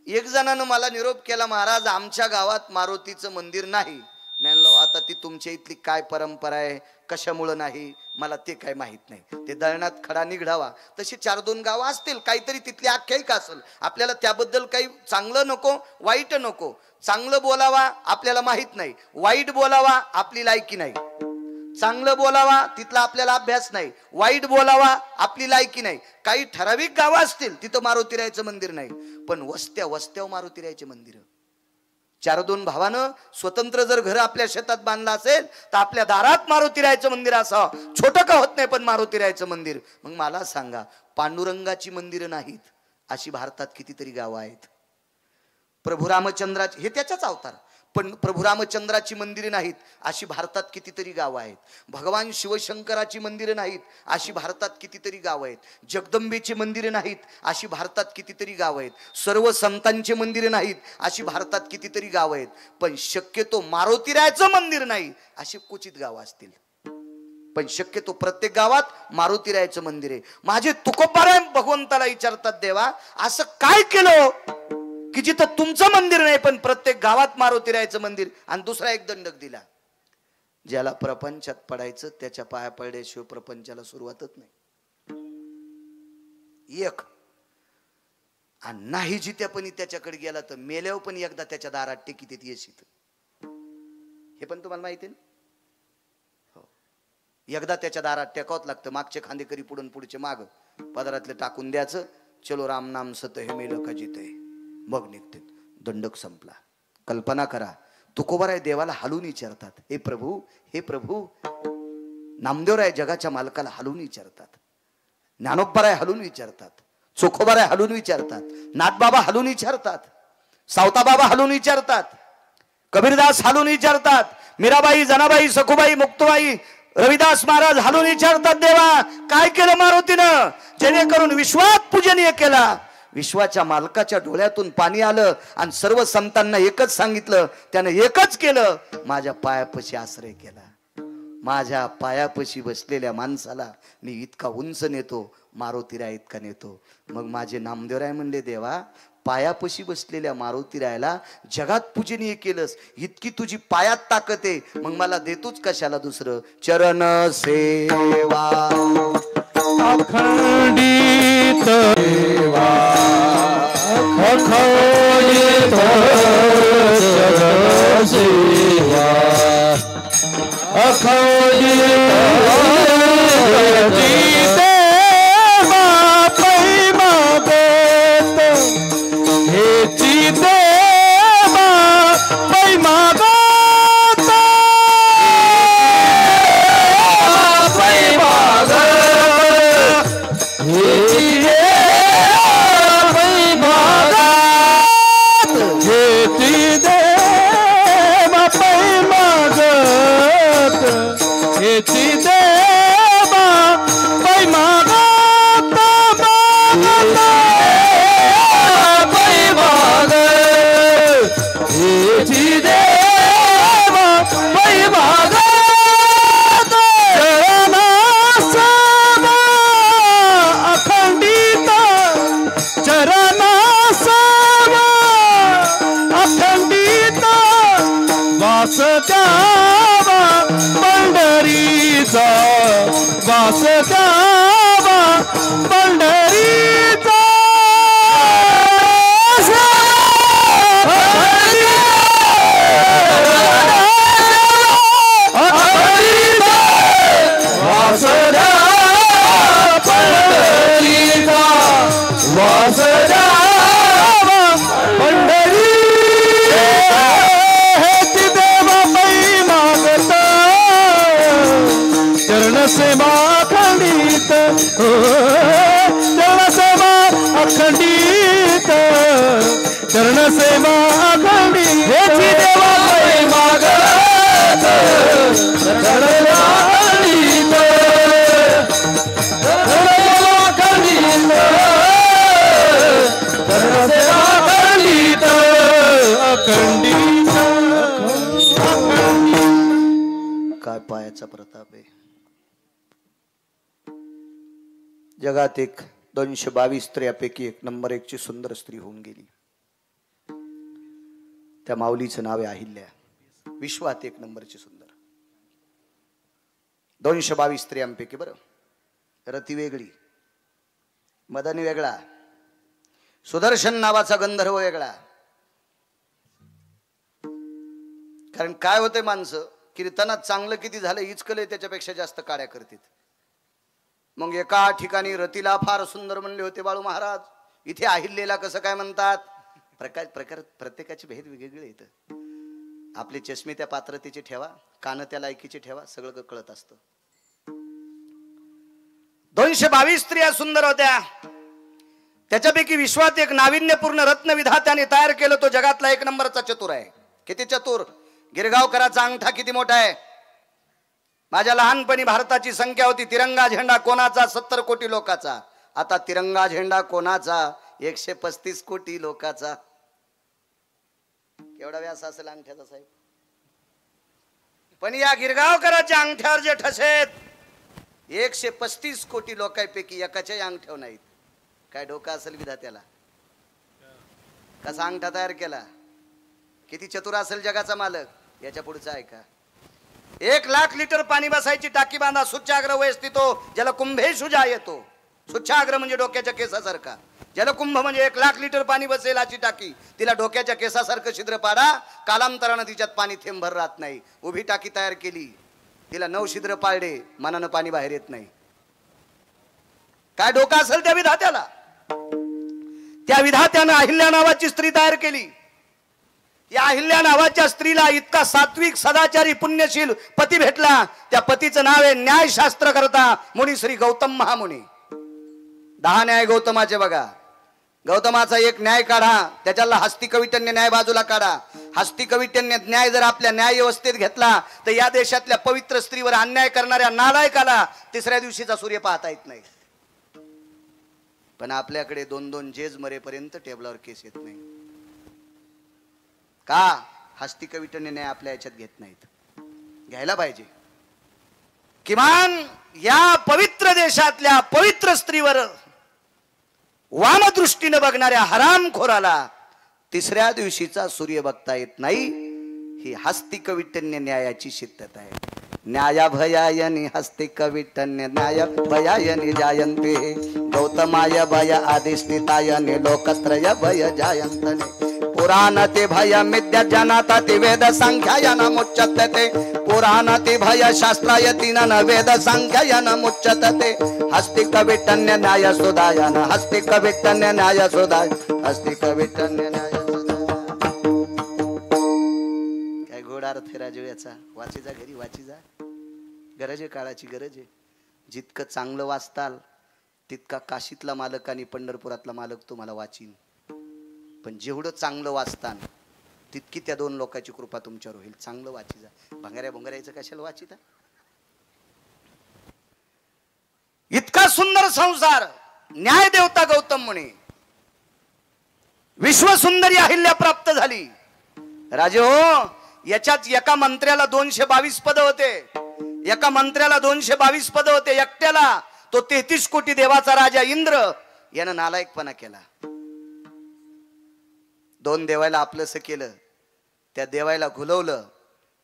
एक जणानं मला निरोप केला, महाराज आमच्या गावात मारुतीचं मंदिर नाही. म्हणलो आता ती तुमच्या इथली काय परंपरा आहे, कशामुळं नाही मला ते काय माहित नाही. ते दळणात खडा निघडावा, तशी 4-2 गावं असतील, काहीतरी तिथली आख्यायिका असेल. आपल्याला त्याबद्दल काही चांगलं नको, वाईट नको. चांगलं बोलावा आपल्याला माहित नाही, वाईट बोलावा आपली लायकी नाही. चांगलं बोलावा तिथला आपल्याला अभ्यास नाही, वाईट बोलावा आपली लायकी नाही. काही ठराविक गावं असतील तिथं मारुतीरायचं मंदिर नाही, पण वस्त्यावर मारुतीरायचे मंदिर. 4-2 भावानं स्वतंत्र जर घर आपल्या शेतात बांधलं असेल तर आपल्या दारात मारुतीरायचं मंदिर असावं. छोटं का होत नाही पण मारुतीरायचं मंदिर. मग मला सांगा, पांडुरंगाची मंदिरं नाहीत अशी भारतात कितीतरी गावं आहेत. प्रभू रामचंद्राचे हे त्याचाच अवतार, पण प्रभू रामचंद्राची मंदिरे नाहीत अशी भारतात कितीतरी गावं आहेत. भगवान शिवशंकराची मंदिरे नाहीत अशी भारतात कितीतरी गावं आहेत. जगदंबेची मंदिरे नाहीत अशी भारतात कितीतरी गावं आहेत. सर्व संतांचे मंदिरे नाहीत अशी भारतात कितीतरी गावं आहेत. पण शक्यतो मारुतीरायचं मंदिर नाही अशी क्वचित गावं असतील, पण शक्यतो प्रत्येक गावात मारुतीरायचं मंदिर आहे. माझे तुकोबाराय भगवंताला विचारतात, देवा असं काय केलं की जिथं तुमचं मंदिर नाही पण प्रत्येक गावात मारुतीरायचं मंदिर? आणि दुसरा एक दंडक दिला, ज्याला प्रपंचात पडायचं त्याच्या पाया पडल्याशिवाय प्रपंचाला सुरुवातच नाही. एक आणि नाही जित्यापणी त्याच्याकडे गेला तर मेल्यावर पण एकदा त्याच्या दारात टेकीत येशीत. हे पण तुम्हाला माहिती आहे ना? हो, एकदा त्याच्या दारात टेकावत लागतं. मागचे खांदेकरी पुढून पुढचे माग पदरातले टाकून द्यायचं. चलो राम नाम सत हे मेलं का जिते, मग निघते. दंडक संपला. कल्पना करा, तुकोबाराय देवाला हलून विचारतात, हे प्रभू. नामदेवराय जगाच्या मालकाला हलून विचारतात, ज्ञानोबाराय हलून विचारतात, चोखोबाराय हलून विचारतात, नाथबाबा हलून विचारतात, सावताबाबा हलून विचारतात, कबीरदास हलून विचारतात, मीराबाई, जनाबाई, सखुबाई, मुक्तबाई, रविदास महाराज हलून विचारतात, देवा काय केलं मारुतीनं जेणेकरून विश्वात पूजनीय केला. विश्वाच्या मालकाच्या डोळ्यातून पाणी आलं आणि सर्व संतांना एकच सांगितलं, त्यानं एकच केलं, माझ्या पायापाशी आश्रय केला. माझ्या पायापाशी बसलेल्या माणसाला मी इतका उंच नेतो, मारुतीराय इतका नेतो. मग माझे नामदेवराय म्हणले, देवा पायापाशी बसलेल्या मारुतीरायला जगात पूजनीय केलंस, इतकी तुझी पायात ताकद आहे, मग मला देतोच कशाला दुसरं? चरण सेवा अखंडित सेवा, अखंडित चरण सेवा. प्रताप आहे. जगात एक 222 स्त्रियापैकी 1 नंबर 1 ची सुंदर स्त्री होऊन गेली. त्या माऊलीचं नाव आहे अहिल्या. विश्वात 1 नंबरची सुंदर. 222 स्त्रियांपैकी बरं, रती वेगळी, मदनी वेगळा, सुदर्शन नावाचा गंधर्व वेगळा. कारण काय होते, माणसं कीर्तनात चांगलं किती झालं इचकले त्याच्यापेक्षा जास्त काड्या करतात. मग एका ठिकाणी रतीला फार सुंदर म्हणले होते बाळू महाराज, इथे अहिल्याला कसं काय म्हणतात? प्रकार प्रत्येकाचे भेद वेगवेगळे येतं. आपले चष्मे त्या पात्रतेचे ठेवा, कान त्या लायकीचे ठेवा, सगळं कळत असतं. 222 स्त्रिया सुंदर होत्या. त्याच्यापैकी विश्वात एक नाविन्यपूर्ण रत्न विधात्याने तयार केलं. तो जगातला 1 नंबरचा चतुर आहे. किती चतुर! गिरगावकराचा अंगठा किती मोठा आहे. माझ्या लहानपणी भारताची संख्या होती तिरंगा झेंडा कोणाचा? 70 कोटी लोकाचा. आता तिरंगा झेंडा कोणाचा? 135 कोटी लोकाचा. केवढा व्यास असेल अंगठ्याचा साहेब? पण या गिरगावकराच्या अंगठ्यावर जे ठसेत 135 कोटी लोकांपैकी एकाच्याही अंगठ्यावर नाहीत. काय डोका असेल विधात्याला? कसा अंगठा तयार केला? किती चतुर असेल जगाचा मालक? याच्या पुढचा आहे का? 1 लाख लिटर पाणी बसायची टाकी बांधा. सुच्छाग्र वयस्थितो जलकुंभेषु जायतो. सुच्छाग्र म्हणजे डोक्याच्या केसासारखा. जलकुंभ म्हणजे 1 लाख लिटर पाणी बसेल अशी टाकी. तिला डोक्याच्या केसासारखं छिद्र पाडा, कालांतरानं तिच्यात पाणी थेंबभर राहत नाही. उभी टाकी तयार केली, तिला 9 छिद्र पाडले, मनानं पाणी बाहेर येत नाही. काय डोका असेल त्या विधात्याला? त्या विधात्यानं अहिल्या नावाची स्त्री तयार केली. या अहिल्या नावाच्या स्त्रीला इतका सात्विक सदाचारी पुण्यशील पती भेटला. त्या पतीचं नाव आहे न्यायशास्त्र करता मुनी श्री गौतम महामुनी. 10 न्याय गौतमाचे बघा. गौतमाचा एक न्याय काढा, त्याच्याला हस्तिकविटन्य न्याय बाजूला काढा. हस्तिकविटन्य न्याय जर आपल्या न्याय व्यवस्थेत घेतला तर या देशातल्या पवित्र स्त्रीवर अन्याय करणाऱ्या नालायकाला 3ऱ्या दिवशीचा सूर्य पाहता येत नाही. पण आपल्याकडे 2-2 जेज मरेपर्यंत टेबलावर केस येत नाही. का? हस्तिकविटन्य न्याय आपल्या याच्यात घेत नाहीत. घ्यायला पाहिजे. किमान या पवित्र देशातल्या पवित्र स्त्रीवर वामदृष्टीने बघणाऱ्या हरामखोराला 3ऱ्या दिवशीचा सूर्य बघता येत नाही. ही हस्तिकविटन्य न्यायाची शिद्धत आहे. न्याया भयायनी हस्तिकविटन्य न्याय भयायनी जायन्ते गौतमाय भय अधिष्ठितायने लोकत्रय भय जायन्तने पुराण ते भय मिद्या जनाता ते वेद संख्यायन मुच्यते पुराण ते भय शास्त्रायतीन वेद संख्यायन मुच्यते हस्तिक विटन्य न्याय सुदायन हस्तिक विटन्य न्याय सुदाय हस्तिक विटन्य न्याय काय गोड अर्थ राजू याचा. वाची जा घरी वाची जा. गरज आहे काळाची गरज आहे. जितकं चांगलं वाचताल तितका काशीतला मालक आणि पंढरपुरातला मालक तुम्हाला वाचीन. पण जेवढं चांगलं वाचतान तितकी त्या दोन लोकांची कृपा तुमच्यावर होईल. चांगलं वाची जा. भंगाऱ्या भंगाऱ्याचं कशाला वाचिता. इतका सुंदर संसार न्याय देवता गौतम म्हणे विश्वसुंदरी अहिल्या प्राप्त झाली. राजे हो, याच्यात एका मंत्र्याला 222 पद होते. एका मंत्र्याला 222 पद होते. एकट्याला तो 33 कोटी देवाचा राजा इंद्र यानं नालायकपणा केला. 2 देवायला आपलंसं केलं. त्या देवायला घुलवलं.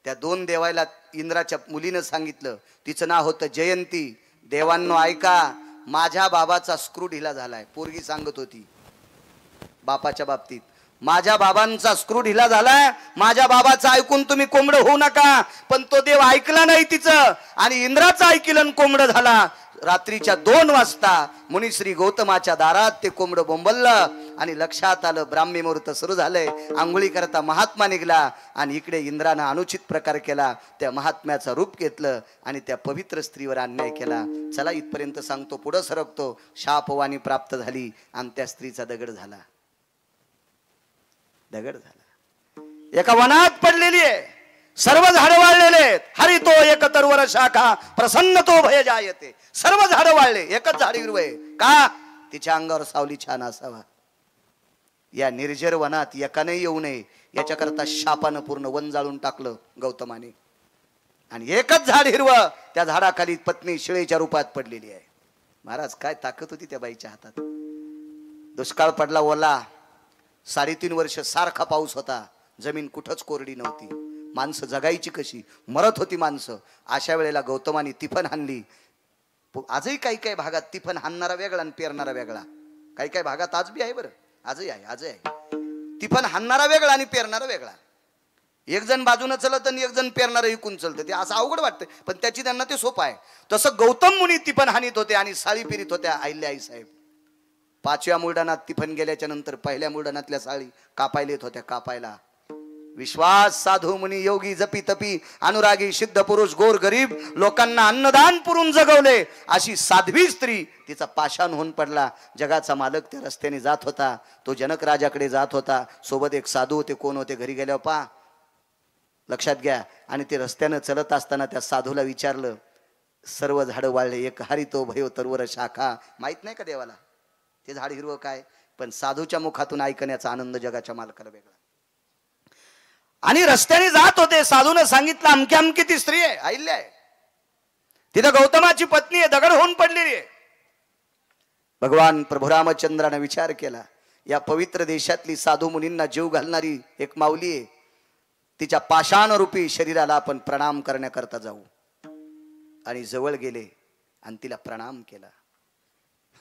त्या 2 देवायला इंद्राच्या मुलीनं सांगितलं. तिचं नाव होतं जयंती. देवांनो ऐका, माझ्या बाबाचा स्क्रू ढिला झालाय. पोरगी सांगत होती बापाच्या बाबतीत, माझ्या बाबांचा स्क्रू ढिला झालाय. माझ्या बाबाचं ऐकून तुम्ही कोंबडं होऊ नका. पण तो देव ऐकला नाही तिचं आणि इंद्राचं ऐकलं कोंबडं झाला. रात्रीच्या 2 वाजता मुनिश्री गौतमाच्या दारात ते कोंबडं बोंबललं आणि लक्षात आलं ब्राह्मी मुहूर्त सुरू झालंय. आंघोळी करता महात्मा निघाला आणि इकडे इंद्रानं अनुचित प्रकार केला. त्या महात्म्याचं रूप घेतलं आणि त्या पवित्र स्त्रीवर अन्याय केला. चला इथपर्यंत सांगतो, पुढं सरकतो. शापवाणी प्राप्त झाली आणि त्या स्त्रीचा दगड झाला. दगड झाला. एका वनात पडलेली आहे. सर्व झाडं वाळलेले आहेत. हरी तो एक तरवर शाखा प्रसन्न तो भय जायते. सर्व झाडं वाळले, एकच झाड हिरवं आहे. का? तिच्या अंगावर सावली छान असावा. या निर्जर वनात एकाने येऊ नये याच्याकरता शापानं पूर्ण वन जाळून टाकलं गौतमाने. आणि एकच झाड हिरवं, त्या झाडाखाली पत्नी शिळेच्या रूपात पडलेली आहे. महाराज काय ताकद होती त्या बाईच्या हातात. दुष्काळ पडला ओला. 3.5 वर्ष सारखा पाऊस होता. जमीन कुठंच कोरडी नव्हती. माणसं जगायची कशी, मरत होती माणसं. अशा वेळेला गौतमाने तिफन हाणली. आजही काही काही भागात तिफन हाणणारा वेगळा आणि पेरणारा वेगळा. काही काही भागात आज बी आहे बरं, आजही आहे. तिफन हाणणारा वेगळा आणि पेरणारा वेगळा. एक जण बाजूनं चलत आणि एक जण पेरणारं इकून चलतं. ते असं अवघड वाटतं पण त्याची त्यांना ते सोपं आहे. तसं गौतम मुनी तिफन हाणीत होते आणि साळी फिरीत होत्या अहिल्या आई साहेब. 5व्या मुलडाणात तिफन गेल्याच्या नंतर 1ल्या मुलडाणातल्या साळी कापायला येत होत्या. कापायला विश्वास साधू मुनी योगी जपी तपी अनुरागी सिद्ध पुरुष गोर गरीब लोकांना अन्नदान पुरून जगवले. अशी साध्वी स्त्री तिचा पाषाण होऊन पडला. जगाचा मालक त्या रस्त्याने जात होता. तो जनक राजाकडे जात होता. सोबत एक साधू होते. कोण होते घरी गेल्यावर पा लक्षात घ्या. आणि ते रस्त्यानं चलत असताना त्या साधूला विचारलं, सर्व झाडं वाळले, एक हरितो भयो तरवर शाखा. माहित नाही का देवाला ते झाड हिरवं काय? पण साधूच्या मुखातून ऐकण्याचा आनंद जगाच्या मालकाला वेगळा. आणि रस्त्याने जात होते. साधूने सांगितलं अमक्या अमकी ती स्त्री आहे, अहिल्या आहे. तिथं गौतमाची पत्नी आहे, दगड होऊन पडलेली आहे. भगवान प्रभू रामचंद्राने विचार केला, या पवित्र देशातली साधू मुनींना जीव घालणारी एक माऊली आहे. तिच्या पाषाण रूपी शरीराला आपण प्रणाम करण्याकरता जाऊ. आणि जवळ गेले आणि तिला प्रणाम केला.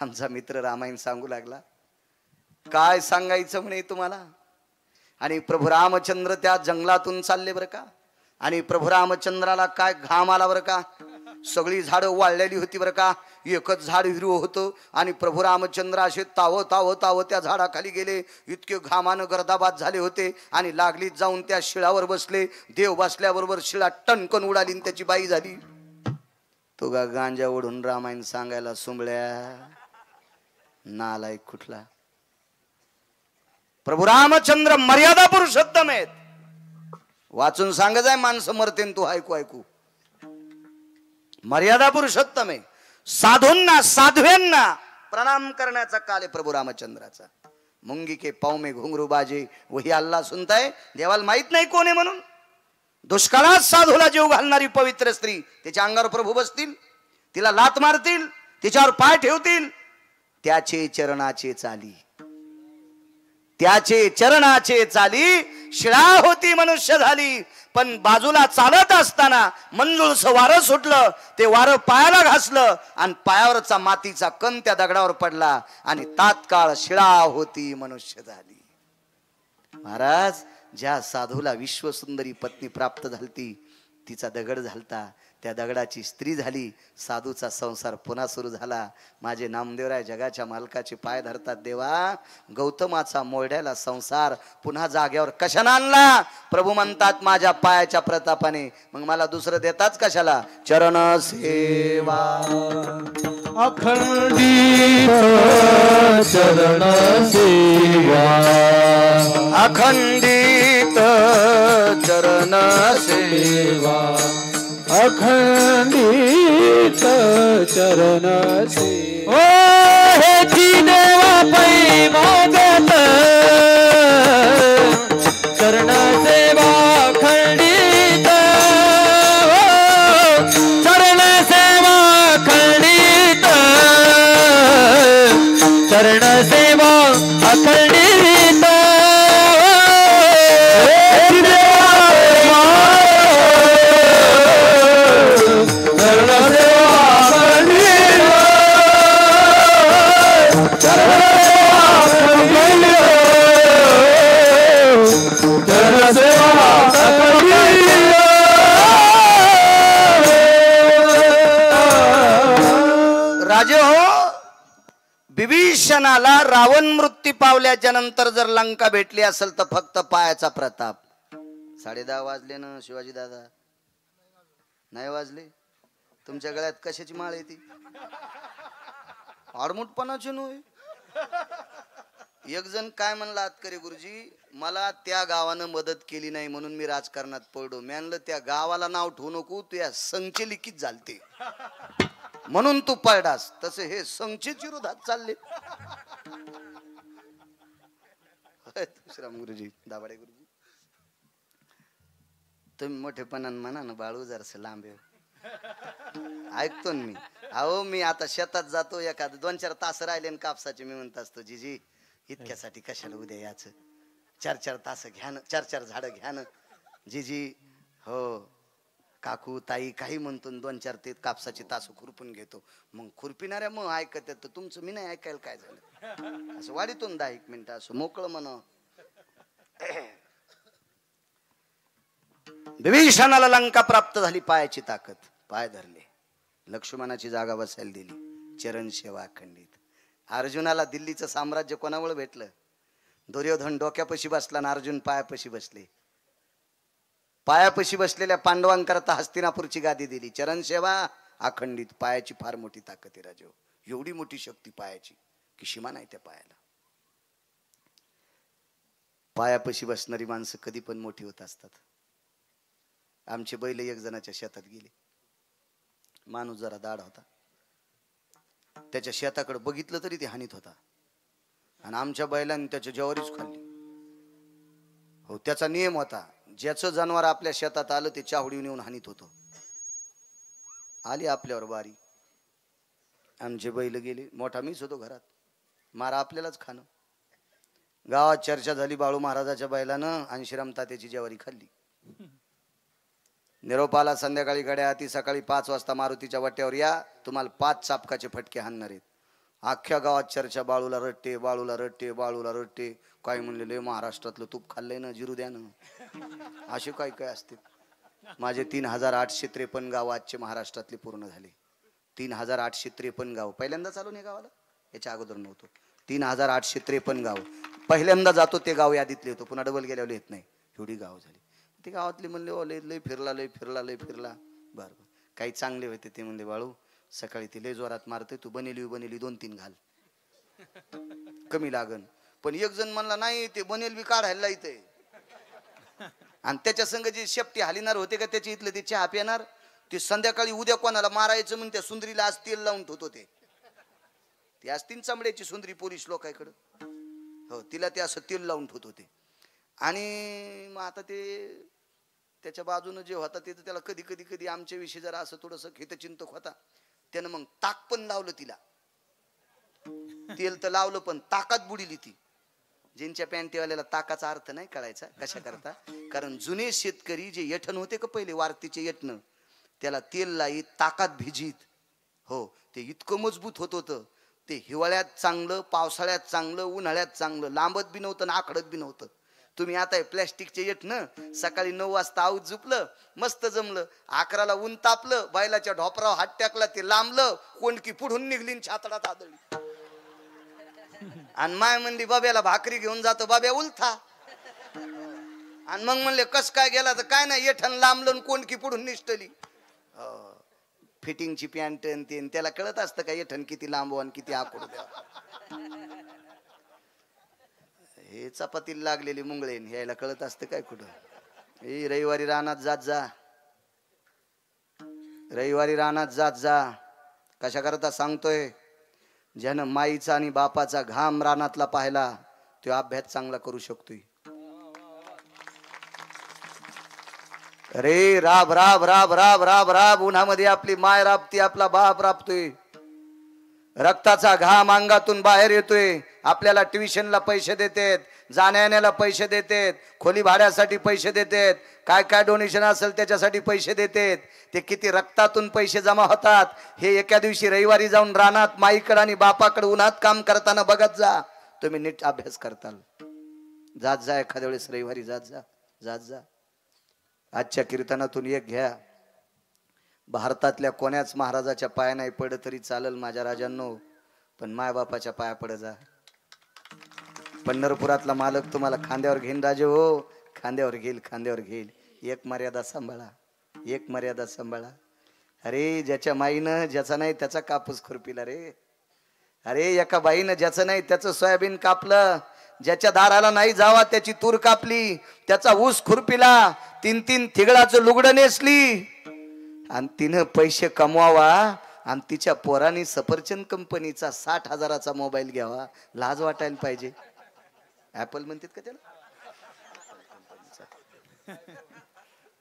आमचा मित्र रामायण सांगू लागला, काय सांगायचं म्हणे तुम्हाला. आणि प्रभू रामचंद्र त्या जंगलातून चालले बरं का. आणि प्रभू रामचंद्राला काय घाम आला बरं का. सगळी झाडं वाळलेली होती बरं का. एकच झाड हिरवं होतं. आणि प्रभू रामचंद्र असे ताव ताव ताव त्या झाडाखाली गेले. इतके घामानं गर्दाबाद झाले होते. आणि लागलीच जाऊन त्या शिळावर बसले. देव बसल्याबरोबर शिळा टणकन उडाली आणि त्याची बाई झाली. तो गांजा ओढून रामायण सांगायला सुंबळ्या नालायक कुठला. प्रभू रामचंद्र मर्यादा पुरुषोत्तम आहेत. वाचून सांगत आहे माणसं मरतेन तू ऐकू ऐकू. मर्यादा पुरुषोत्तम आहे. साधूंना साध्व्यांना प्रणाम करण्याचा काल आहे प्रभू रामचंद्राचा. मुंगी के पाव में घुंगरू बाजे वही अल्लाह सुनताय. देवाला माहित नाही कोण आहे म्हणून. दुष्काळात साधूला जीव घालणारी पवित्र स्त्री, त्याच्या अंगावर प्रभू बसतील, तिला लात मारतील, तिच्यावर पाय ठेवतील. त्याचे चरणाचे चाली, त्याचे चरणाचे चाली. शिळा होती मनुष्य झाली. पण बाजूला चालत असताना मंजूळस वारं सुटलं. ते वारं पायाला घासलं आणि पायावरचा मातीचा कण त्या दगडावर पडला आणि तात्काळ शिळा होती मनुष्य झाली. महाराज ज्या साधूला विश्वसुंदरी पत्नी प्राप्त झालती, तिचा दगड झालता, त्या दगडाची स्त्री झाली, साधूचा संसार पुन्हा सुरू झाला. माझे नामदेवराय जगाच्या मालकाचे पाय धरतात. देवा, गौतमाचा मोरड्याला संसार पुन्हा जाग्यावर कशाने आणला? प्रभू म्हणतात माझ्या पायाच्या प्रतापाने. मग मला दुसरं देताच कशाला? चरण सेवा अखंडित चरण सेवा, अखंडित चरण सेवा, अखंडित चरण सेवा. ओ हेची देवा पै मागत चरण सेवा खंडित, चरण सेवा खंडित, चरण सेवा अखंडित. राजे हो, विभीषणाला रावण मृत्यू पावल्याच्या नंतर जर लंका भेटली असेल तर फक्त पायाचा प्रताप. 10:30 वाजले ना शिवाजी दादा? नाही वाजले? तुमच्या गळ्यात कशाची माळ आहे ती? आडमुटपणाची नव्हे. एक जण काय म्हणला, आतकरे गुरुजी, मला त्या गावानं मदत केली नाही म्हणून मी राजकारणात पडलो. मी आणलं त्या गावाला नाव ठेवू नको, तू या संचे लिखित झालते म्हणून तू पळडास. तसे हे संचेच विरोधात चालले. श्रीराम गुरुजी, दाभाडे गुरुजी, तुम्ही मोठेपणानं म्हणा ना, बाळू जरासं लांब आहे. ऐकतो मी. अहो मी आता शेतात जातो, एखादं 2-4 तास राहिले आणि कापसाचे, मी म्हणत असतो जीजी इतक्यासाठी कशाला उद्या याचं, 4-4 तास घ्या ना, 4-4 झाडं घ्या ना जीजी. हो काकू ताई काही म्हणतो, 2-4 ते कापसाचे तास खुरपून घेतो. मग खुरपिणाऱ्या मग ऐकत येतं, तुमचं मी नाही ऐकायला काय झालं. असं वाढीतून 10-1 मिनिटं असं मोकळं म्हणा. विभीषणाला लंका प्राप्त झाली, पायाची ताकद, पाय धरले, लक्ष्मणाची जागा बसायला दिली, चरण सेवा अखंडित. अर्जुनाला दिल्लीचं साम्राज्य कोणामुळे भेटलं? दुर्योधन डोक्यापाशी बसला आणि अर्जुन पायापाशी बसले. पायापाशी बसलेल्या पांडवांकरता हस्तिनापूरची गादी दिली, चरण सेवा अखंडित. पायाची फार मोठी ताकद आहे राजो, एवढी मोठी शक्ती पायाची की सीमा नाही त्या पायाला. पायापाशी बसणारी माणसं कधी पण मोठी होत असतात. आमचे बैल एक जणाच्या शेतात गेले, माणूस जरा दाढ होता, त्याच्या शेताकडे बघितलं तरी ते हानीत होता, आणि आमच्या बैलांनी त्याच्या ज्वारीच खाल्ली. हो, त्याचा नियम होता, ज्याचं जनावर आपल्या शेतात आलं ते चावडीवर येऊन हानीत होतं. आली आपल्यावर बारी, आमचे बैल गेले, मोठा मीच होतो घरात, मारा आपल्यालाच खाणं. गावात चर्चा झाली, बाळू महाराजाच्या बैलानं आणि श्रीराम तात्याची ज्वारी खाल्ली. निरोप आला संध्याकाळी गड्या हाती, सकाळी 5 वाजता मारुतीच्या वाट्यावर या, तुम्हाला 5 चापकाचे फटके हाणणार आहेत. अख्ख्या गावात चर्चा, बाळूला रट्टे, बाळूला रट्टे, बाळूला रट्टे. काय म्हणलेले, महाराष्ट्रातलं तूप खाल्लंय ना, जिरू द्या ना. असे काय काय असते. माझे 3853 गाव आजचे महाराष्ट्रातले पूर्ण झाले. 3853 गाव पहिल्यांदा चालू नाही गावाला, याच्या अगोदर नव्हतं. 3853 गाव पहिल्यांदा जातो, ते गाव यादीतले होतो, पुन्हा डबल गेल्यावर येत नाही. एवढी गाव झाली. ते गावातले म्हणले, ओ लय फिरला, लय फिरला, लय फिरला. बरं काही चांगले होते ते म्हणले, बाळू सकाळी ते लय जोरात मारते, तू बनेली 2-3 घाल, कमी लागन. पण एक जण म्हणला नाही, ते बनेल बी काढायला इथे, आणि त्याच्या संग जे शेपटी हालिनार होते का त्याच्या इथले ते चहा पिणार, ते संध्याकाळी उद्या कोणाला मारायचं म्हणून त्या सुंदरीला आज तेल लावून ठेवतो. ते असतील चमड्याची सुंदरी पोलीस लोकांकडे, हो, तिला ते असं तेल लावून ठेवत होते. आणि मग आता ते त्याच्या बाजूनं जे होता ते त्याला कधी कधी कधी आमच्या विषयी जरा असं थोडंसं हितचिंतक होता, त्यानं मग ताक पण लावलं तिला. तेल तर लावलं पण ताकात बुडीली ती. ज्यांच्या पॅन्टीवाल्याला ताकाचा अर्थ नाही कळायचा कशा करता, कारण जुने शेतकरी जे यठण होते का पहिले वारतीचे यठण, त्याला तेल लाईत ताकात भिजीत. हो, ते इतकं मजबूत होत होतं. ते हिवाळ्यात चांगलं, पावसाळ्यात चांगलं, उन्हाळ्यात चांगलं, लांबत बी नव्हतं ना आखडत बी नव्हतं. तुम्ही आता प्लॅस्टिकचे येत ना, सकाळी 9 वाजता आऊत झुपलं, मस्त जमलं. 11ला ऊन तापलं, बैलाच्या ढोपरावर हात टाकला, ते लांबलं, कोंडकी पुढून निघली, छातडात आदळली. आणि माय म्हणली बाब्याला भाकरी घेऊन जातो, बाब्या उलथा. आणि मग म्हणले कस काय गेला, तर काय नाही, येठण लांबलं, कोंडकी पुढून निष्ठली. फिटिंगची पॅन्ट आणि त्याला कळत असतं का येठण किती लांबव आणि किती आकुड द्यावं. हे चपातीला लागलेली मुंगळे यायला कळत असतं काय कुठं. हे रविवारी रानात जात जा, रविवारी रानात जात जा. कशा करता सांगतोय, ज्यानं माईचा आणि बापाचा घाम रानातला पाहिला तो अभ्यास चांगला करू शकतोय. अरे राब राब राब राब राब राब उन्हामध्ये आपली माय राबती, आपला बाप राबतोय, रक्ताचा घाम अंगातून बाहेर येतोय. आपल्याला ट्युशनला पैसे देतेत, जाण्या येण्याला पैसे देतेत, खोली भाड्यासाठी पैसे देतेत, काय काय डोनेशन असेल त्याच्यासाठी पैसे देतेत. ते किती रक्तातून पैसे जमा होतात हे एका दिवशी रविवारी जाऊन रानात माईकडे आणि बापाकडे उन्हात काम करताना बघत जा. तुम्ही नीट अभ्यास करताल. जात जा, एखाद्या वेळेस रविवारी जात जा, जात जा. आजच्या कीर्तनातून एक घ्या, भारतातल्या कोण्याच महाराजाच्या पाया नाही पडत तरी चालेल माझ्या राजांनो, पण मायबापाच्या पाया पड जा. पंढरपुरातला मालक तुम्हाला खांद्यावर घेईन राजे हो, खांद्यावर घेईल, खांद्यावर घेईल. एक मर्यादा सांभाळा, एक मर्यादा सांभाळा. अरे ज्याच्या माईनं ज्याचा नाही त्याचा कापूस खुरपिला रे. अरे एका बाईनं ज्याचं नाही त्याचं सोयाबीन कापलं, ज्याच्या दाराला नाही जावा त्याची तूर कापली, त्याचा ऊस खुरपिला, 3-3 थिगळाचं लुगडं नेसली, आणि तिनं पैसे कमवावा आणि तिच्या पोरांनी सफरचंद कंपनीचा 60,000चा मोबाईल घ्यावा. लाज वाटायला पाहिजे. ऍपल म्हणतात का त्याला?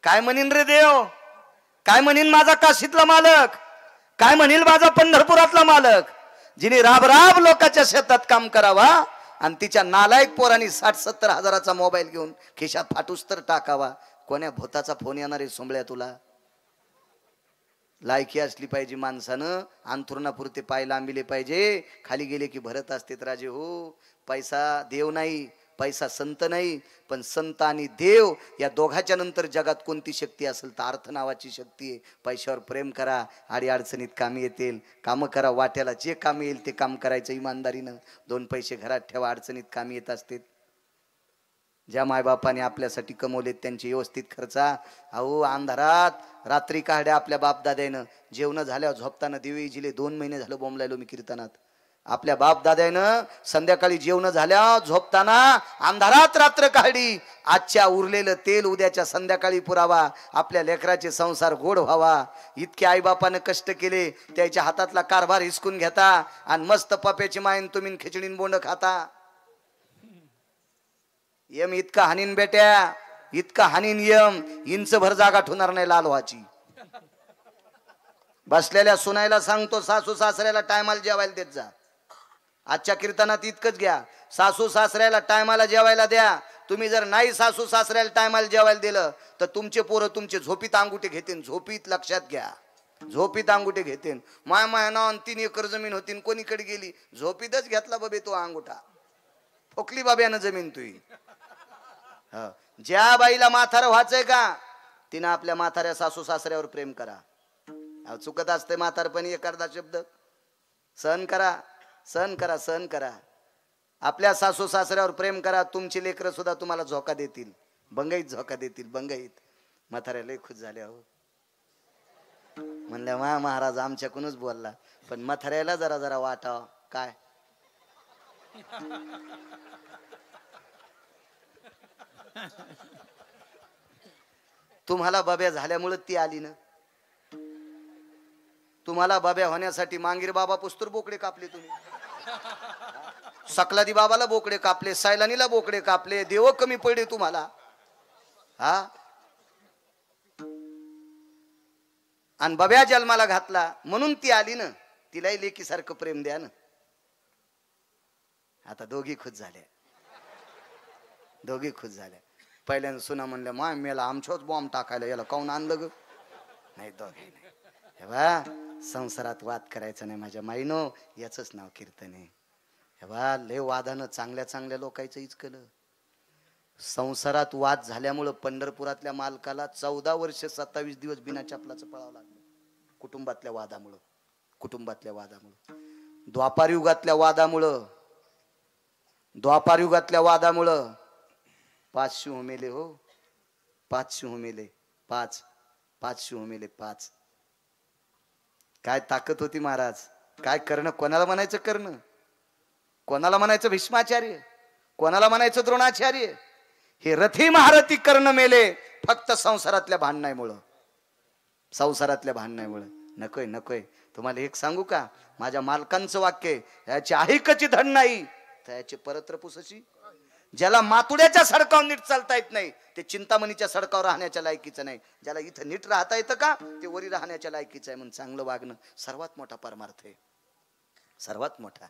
काय म्हणीन रे देव, काय म्हणीन माझा काशीतला मालक, काय म्हणील माझा पंढरपुरातला मालक, जिने राब राब लोकांच्या शेतात काम करावा आणि तिच्या नालायक पोरांनी 60-70 हजाराचा मोबाईल घेऊन खिशात फाटूस तर टाकावा. कोण्या भूताचा फोन येणार आहे सोंबळ्या तुला? लायकी असली पाहिजे माणसानं, अंथरुणापुरते पाय लांबिले पाहिजे, खाली गेले की भरत असते राजे हो. पैसा देव नाही, पैसा संत नाही, पण संत आणि देव या दोघाच्या नंतर जगात कोणती शक्ती असेल तर अर्थ नावाची शक्ती आहे. पैशावर प्रेम करा, आडी अडचणीत कामी येतील, कामं करा, वाट्याला जे काम येईल ते काम करायचं इमानदारीनं. 2 पैसे घरात ठेवा, अडचणीत कामी येत असते. ज्या मायबापाने आपल्यासाठी कमवलेत त्यांची व्यवस्थित खर्चा. अहो अंधारात रात्री काढ्या आपल्या बापदाद्यानं, जेवण झाल्यावर झोपताना दिवे जिले 2 महिने झालं बोंबलायलो मी कीर्तनात. आपल्या बापदाद्यानं संध्याकाळी जेवण झाल्या झोपताना अंधारात रात्र काढली. आजच्या उरलेलं तेल उद्याच्या संध्याकाळी पुरावा, आपल्या लेकराचे संसार गोड व्हावा. इतके आईबापानं कष्ट केले, त्याच्या हातातला कारभार हिसकून घेता आणि मस्त पप्याची मायन तुम्ही खिचडीन बोंड खाता. यम इतका हानीन बेट्या, इतका हानीन यम, इंच भर जागा ठेवणार नाही लाल व्हाची. बसलेल्या सुनायला सांगतो, सासू सासऱ्याला टायमाला जेवायला देत जा. आजच्या कीर्तनात इतकंच घ्या, सासू सासऱ्याला टायमाला जेवायला द्या. तुम्ही जर नाही सासू सासऱ्याला टायमाला जेवायला दिलं तर तुमचे पोरं तुमचे झोपीत अंगुठे घेतील. झोपीत लक्षात घ्या, झोपीत अंगुठे घेतील. माय माय ना 3 एकर जमीन होती, कोणीकडे गेली? झोपीतच घेतला बाबे तो अंगुठा, फोकली बाब्यानं जमीन तुई. ज्या बाईला म्हातारं व्हायचंय का तिनं आपल्या म्हाताऱ्या सासू सासऱ्यावर प्रेम करा. चुकत असते म्हातारपणी एखादा शब्द, सहन करा, सहन करा, सहन करा. आपल्या सासू सासऱ्यावर प्रेम करा. तुमची लेकरं सुद्धा तुम्हाला झोका देतील, बंगईत झोका देतील, बंगईत. म्हाताऱ्या लय खुश झाल्या हो, म्हणल्या मा महाराज आमच्याकडूनच बोलला, पण म्हाताऱ्याला जरा जरा वाटाव काय. तुम्हाला बाब्या झाल्यामुळे ती आली ना. तुम्हाला बाब्या होण्यासाठी मांगीर बाबा पुस्तूर बोकडे कापले तुम्ही, सकलादी बाबाला बोकडे कापले, सैलानीला बोकडे कापले, देव कमी पडले तुम्हाला. हा, आणि बाब्या जन्माला घातला म्हणून ती आली ना. तिलाही लेकीसारखं प्रेम द्या ना. आता दोघी खुश झाल्या, दोघी खुश झाल्या. पहिल्यांदा सुना म्हणल्या मा मेला आमच्याच बॉम्ब टाकायला याला काऊन आणलं ग? नाही दोघे नाही. हे बा संसारात वाद करायचा नाही माझ्या माईनो, याच नाव कीर्तन आहे. हे बा लय वादानं चांगल्या चांगल्या लोकांचं इचकलं. संसारात वाद झाल्यामुळं पंढरपुरातल्या मालकाला 14 वर्ष 27 दिवस बिना चपलाचं पळावं लागलं. कुटुंबातल्या वादामुळं. द्वापार युगातल्या वादामुळं 5 सिंह मेले हो. 5 सिंह मेले. 5 सिंह मेले. 5. काय ताकद होती महाराज. काय करणं. कोणाला म्हणायचं करणं, कोणाला म्हणायचं भीष्माचार्य, कोणाला म्हणायचं द्रोणाचार्य. हे रथी महारथी कर्ण मेले फक्त संसारातल्या भांडणामुळं. नकोय. तुम्हाला एक सांगू का, माझ्या मालकांचं वाक्य, याची ऐकची धन नाही त्याची परत्र पुसशी. ज्याला मातुड्याच्या सडकावर नीट चालता येत नाही ते चिंतामणीच्या सडकावर राहण्याच्या लायकीचं नाही. ज्याला इथं नीट राहता येतं का ते वरी राहण्याच्या लायकीचं आहे. म्हणून चांगलं वागणं सर्वात मोठा परमार्थ आहे. सर्वात मोठा.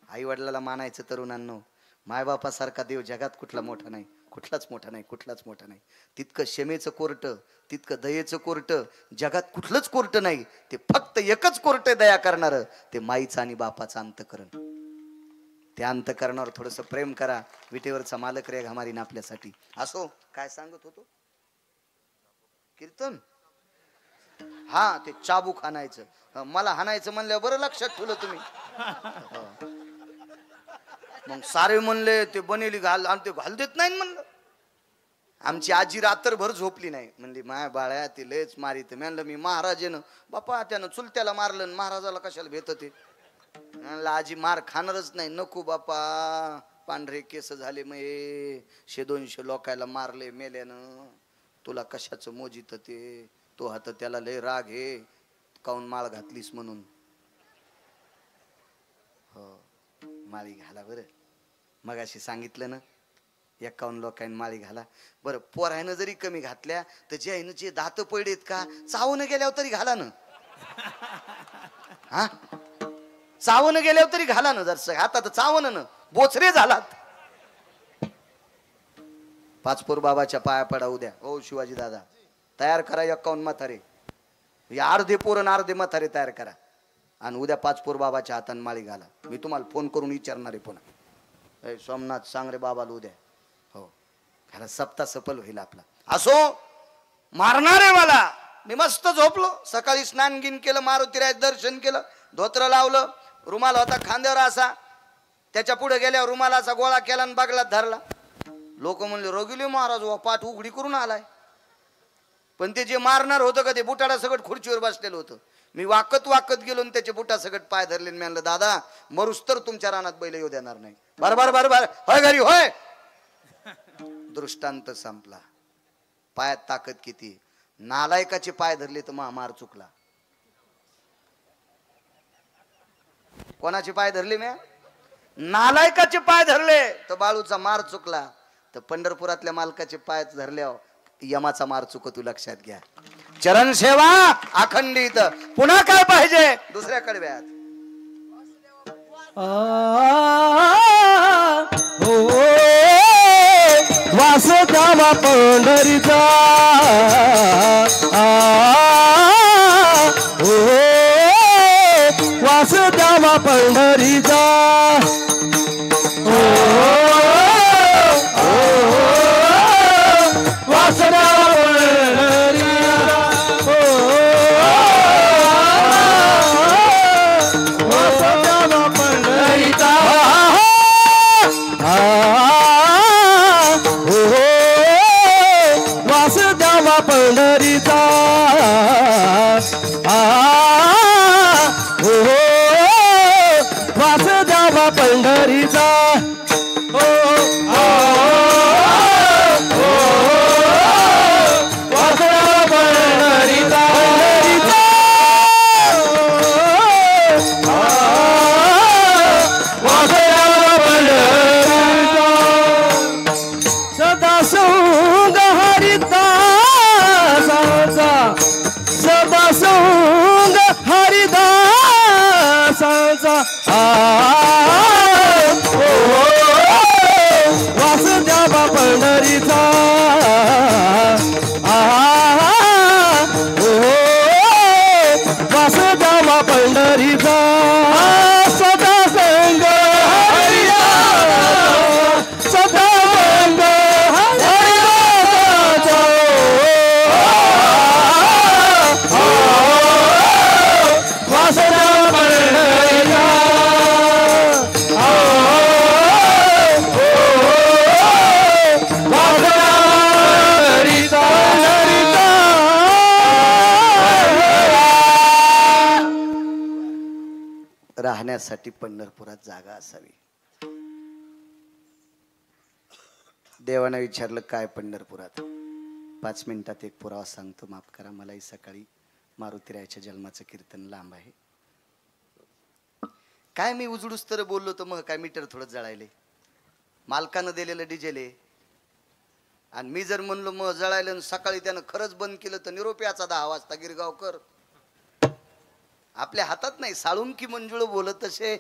आई वडिलाला मानायचं तरुणांनो. मायबापासारखा देव जगात कुठलाच मोठा नाही. तितकं क्षमेचं कोर्ट, तितकं दयेचं कोर्ट जगात कुठलंच कोर्ट नाही. ते फक्त एकच कोर्ट आहे दया करणार, ते माईचं आणि बापाचं अंतकरण. त्या अंतकरणावर थोडस प्रेम करा. विटेवरचा मालक रे घामारीन आपल्यासाठी. असो, काय सांगत होतो कीर्तन. हा, ते चाबूक हाणायचं. मला हाणायचं म्हणल्यावर बरं लक्षात ठेवलं तुम्ही. मग सारे म्हणले ते बनेली घाल, आणि ते घाल देत नाही म्हणलं. आमची आजी रात्रभर झोपली नाही. म्हणली माय बाळ्या ती लयच मारित. म्हणलं मी महाराजेनं बापा त्यानं चुलत्याला मारलं, महाराजाला कशाला भेट ते. म्हणलं आजी मार खाणारच नाही. नको बापा, पांढरे केस झाले मग 100-200 लोकायला मारले मेल्यानं, तुला कशाचं मोजित ते. तो हात त्याला लय राग हे काऊन माळ घातलीस म्हणून. हो, माळी घाला बरं. मगाशी सांगितलं ना 51 लोकांनी माळी घाला. बरं, पोरायनं जरी कमी घातल्या तर जे दात पडलेत का चावून गेल्यावर तरी घाला ना. हा, चावून गेल्यावर तरी घाला ना. जर हातात चावून ना बोचरे झालात. पाचपूर बाबाच्या पाया पडा उद्या. हो शिवाजी दादा, तयार करा 51 म्हातारे. अर्धे पोरण अर्धे म्हातारे तयार करा आणि उद्या पाचपूर बाबाच्या हाताने माळी घाला. मी तुम्हाला फोन करून विचारणार आहे पुन्हा. सोमनाथ सांग रे बाबाला उद्या. हो, खरं सप्ताह सफल होईल आपला. असो, मारणार आहे मला. मी मस्त झोपलो. सकाळी स्नान गिन केलं, मारुतीराज दर्शन केलं, धोत्र लावलं, रुमाल होता खांद्यावर असा, त्याच्या पुढे गेल्यावर रुमाला असा गोळा केला आणि बागलात धरला. लोक म्हणले रोगिले महाराज वा पाठ उघडी करून आलाय. पण ते जे मारणार होतं का ते बुटाडा सगळं खुर्चीवर बसलेलं होतं. मी वाकत गेलो आणि त्याचे बुटा सगळं पाय धरले. मी म्हणलं दादा मरुस तर तुमच्या रानात बैल येऊ देणार नाही. बरोबर होय घरी होय. दृष्टांत संपला. पायात ताकद किती. नालायकाचे पाय धरले तर मार चुकला. कोणाचे पाय धरले? म्या नालायकाचे पाय धरले तर बाळूचा मार चुकला. तर पंढरपुरातल्या मालकाचे पाय धरल्यावर यमाचा मार चुकतो. लक्षात घ्या. चरण सेवा अखंडित. पुन्हा काय पाहिजे दुसऱ्या कडव्यात. वासुदेवा पंढरीचा वासुदेवा पंढरीचा पंढरीचा वासुदेवा पंढरीचा वासुदेवा पंढरीचा वासुदेवा पंढरीचा सदा संग सदा संग राहण्यासाठी पंढरपुरात जागा असावी. देवाने विचारलं काय पंढरपुरात? 5 मिनिटात एक पुरावा सांगतो, माफ करा. मलाही सकाळी मारुतीरायाच्या जन्माचं कीर्तन लांब आहे. काय मी उजडूस तर बोललो तर मग काय मीटर थोडं जळायले. मालकानं दिलेलं डिझेल आहे आणि मी जर म्हणलो मग जळायलं, सकाळी त्यानं खरंच बंद केलं तर निरोप्याचा 10 वाजता गिरगावकर. आपल्या हातात नाही. साळुंकी मंजुळ बोलत तसे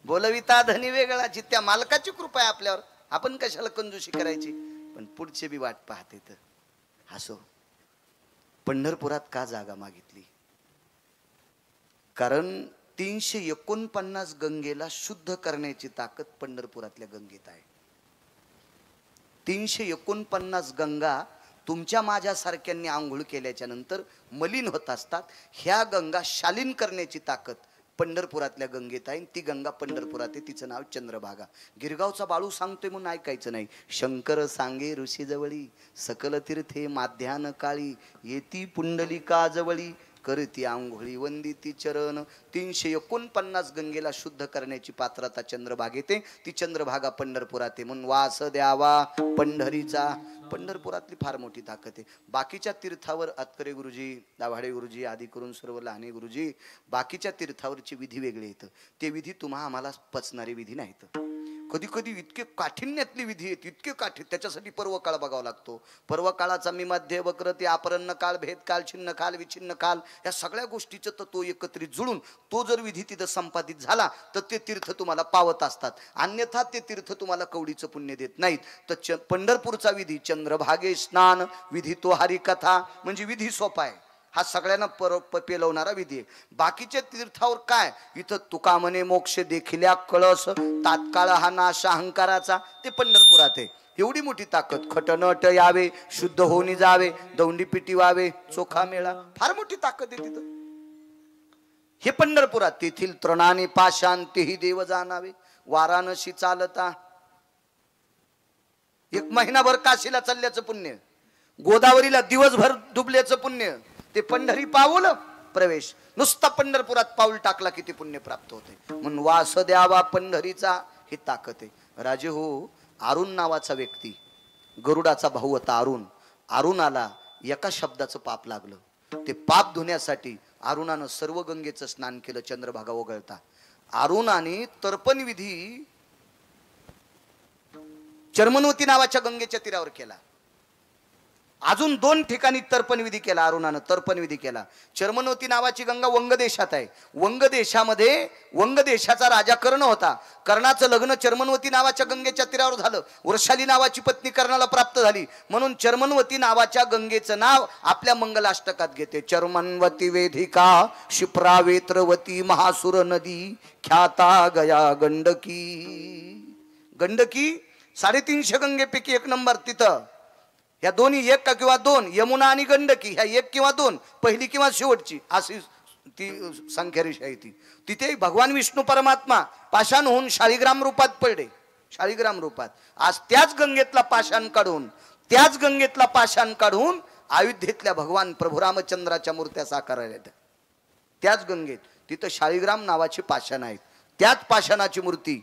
बोलविता धनी वेगळाची. त्या मालकाची कृपा आहे आपल्यावर. आपण कशाला कंजूशी करायची. पण पुढचे बी वाट पाहते. तर हसो. पंढरपुरात का जागा मागितली? कारण 349 गंगेला शुद्ध करण्याची ताकद पंढरपुरातल्या गंगेत आहे. 349 गंगा तुमच्या माझ्यासारख्यांनी आंघोळ केल्याच्या नंतर मलिन होत असतात. ह्या गंगा शालीन करण्याची ताकद पंढरपुरातल्या गंगेत आहे. ती गंगा पंढरपुरात आहे. तिचं नाव चंद्रभागा. गिरगावचा बाळू सांगतोय म्हणून ऐकायचं नाही. शंकर सांगे ऋषी जवळी, सकल तीर्थे माध्यान काळी, येती पुंडलिका जवळी, करती आंघोळी वंदिती चरण. 349 गंगेला शुद्ध करण्याची पात्रता चंद्रभागेते. ती चंद्रभागा पंढरपुरात आहे. म्हणून वास द्यावा पंढरीचा. पंढरपुरातली फार मोठी ताकद आहे. बाकीच्या तीर्थावर अतकरे गुरुजी, दाभाडे गुरुजी आदी करून सर्व लहाने गुरुजी बाकीच्या तीर्थावरची विधी वेगळे येतं. ते विधी तुम्हा आम्हाला पचणारे विधी नाहीत. कधी कधी इतके काठिण्यातली विधी आहेत, इतके काठी. त्याच्यासाठी पर्व काळ बघावा लागतो. पर्व काळाचा मी मध्य वक्र ते अपरन्न काळ, भेद काळ, छिन्न काल, विछिन्न काल, या सगळ्या गोष्टीचं तर तो एकत्रित जुळून तो जर विधी तिथं संपादित झाला तर ते तीर्थ तुम्हाला पावत असतात. अन्यथा ते तीर्थ तुम्हाला कवडीचं पुण्य देत नाहीत. तर पंढरपूरचा विधी चंद्रभागे स्नान विधी, तो हरिकथा म्हणजे विधी सोपा आहे. हा सगळ्यांना पेलवणारा विधी आहे. बाकीच्या तीर्थावर काय? इथं तुका म्हणे मोक्ष देखिल्या कळस, तात्काळ हा नाश अहंकाराचा. ते पंढरपुरात आहे. एवढी मोठी ताकद. खटनट यावे, शुद्ध होऊन जावे, दौंडी पिटी व्हावे, चोखा मेळा. फार मोठी ताकद आहे तिथं. हे पंढरपुरात. तेथील तृणाने पाषाण तेही देव जाणावे. वाराणसी चालता 1 महिनाभर काशीला चालल्याचं पुण्य, गोदावरीला दिवसभर डुबल्याचं पुण्य, ते पंढरी पाऊल प्रवेश. नुसता पंढरपुरात पाऊल टाकला की ते पुण्य प्राप्त होते. म्हणून वास द्यावा पंढरीचा ही ताकद आहे. राजे हो, अरुण नावाचा व्यक्ती, गरुडाचा भाऊ होता अरुण. अरुणाला एका शब्दाचं पाप लागलं. ते पाप धुण्यासाठी अरुणानं सर्व गंगेचं स्नान केलं चंद्रभागा वगळता. अरुणाने तर्पण विधी चर्मनवती नावाच्या गंगेच्या तीरावर केला. अजून 2 ठिकाणी तर्पण विधी केला अरुणानं. तर्पण विधी केला. चर्मनवती नावाची गंगा वंग देशात आहे. वंग देशामध्ये वंग देशाचा राजा कर्ण होता. कर्णाचं लग्न चर्मनवती नावाच्या गंगेच्या तीरावर झालं. वृषाली नावाची पत्नी कर्णाला प्राप्त झाली. म्हणून चर्मनवती नावाच्या गंगेचं नाव आपल्या मंगलाष्टकात घेते. चर्मनवती वेधिका शिप्रा वेत्रवती महासुर नदी ख्याता गया गंडकी. गंडकी 350 गंगेपैकी 1 नंबर. तिथं या दोन्ही 1 किंवा 2, यमुना आणि गंडकी ह्या 1 किंवा 2, पहिली किंवा शेवटची अशी ती संख्यारेषा आहे. तिथे भगवान विष्णू परमात्मा पाषाण होऊन शाळीग्राम रूपात पडले. शाळीग्राम रूपात. आज त्याच गंगेतला पाषाण काढून अयोध्येतल्या भगवान प्रभू रामचंद्राच्या मूर्त्या साकारायला येतात. त्याच गंगेत तिथं शाळीग्राम नावाची पाषाण आहेत. त्याच पाषाणाची मूर्ती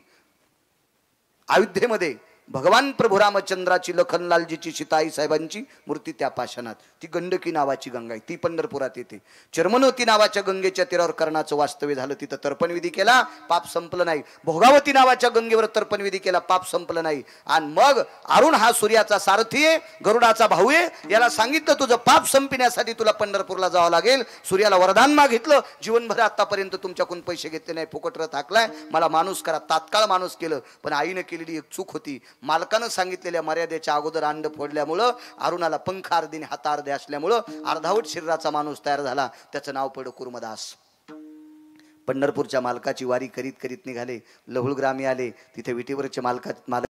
अयोध्येमध्ये भगवान प्रभू रामचंद्राची, लखनलालजीची, सीताई साहेबांची मूर्ती त्या पाषाणात. ती गंडकी नावाची गंगा आहे. ती पंढरपुरात येते. चर्मनवती नावाच्या गंगेच्या तीरावर कर्णाचं वास्तव्य झालं. तिथं तर्पण विधी केला, पाप संपलं नाही. भोगावती नावाच्या गंगेवर तर्पण विधी केला, पाप संपलं नाही. आणि मग अरुण हा सूर्याचा सारथी आहे, गरुडाचा भाऊ आहे. याला सांगितलं तुझं पाप संपण्यासाठी तुला पंढरपूरला जावं लागेल. सूर्याला वरदान मागितलं, जीवनभर आतापर्यंत तुमच्याकडून पैसे घेतले नाही, फुकट रथ हाकलाय, मला माणूस करा. तात्काळ माणूस केलं. पण आईने केलेली एक चूक होती. मालकानं सांगितलेल्या मर्यादेच्या अगोदर अंड फोडल्यामुळं अरुणाला पंख अर्धीने हात अर्धे असल्यामुळं अर्धावट शरीराचा माणूस तयार झाला. त्याचं नाव पडलं कुर्मदास. पंढरपूरच्या मालकाची वारी करीत करीत निघाले. लहुळ ग्रामी आले. तिथे विटीवरचे मालक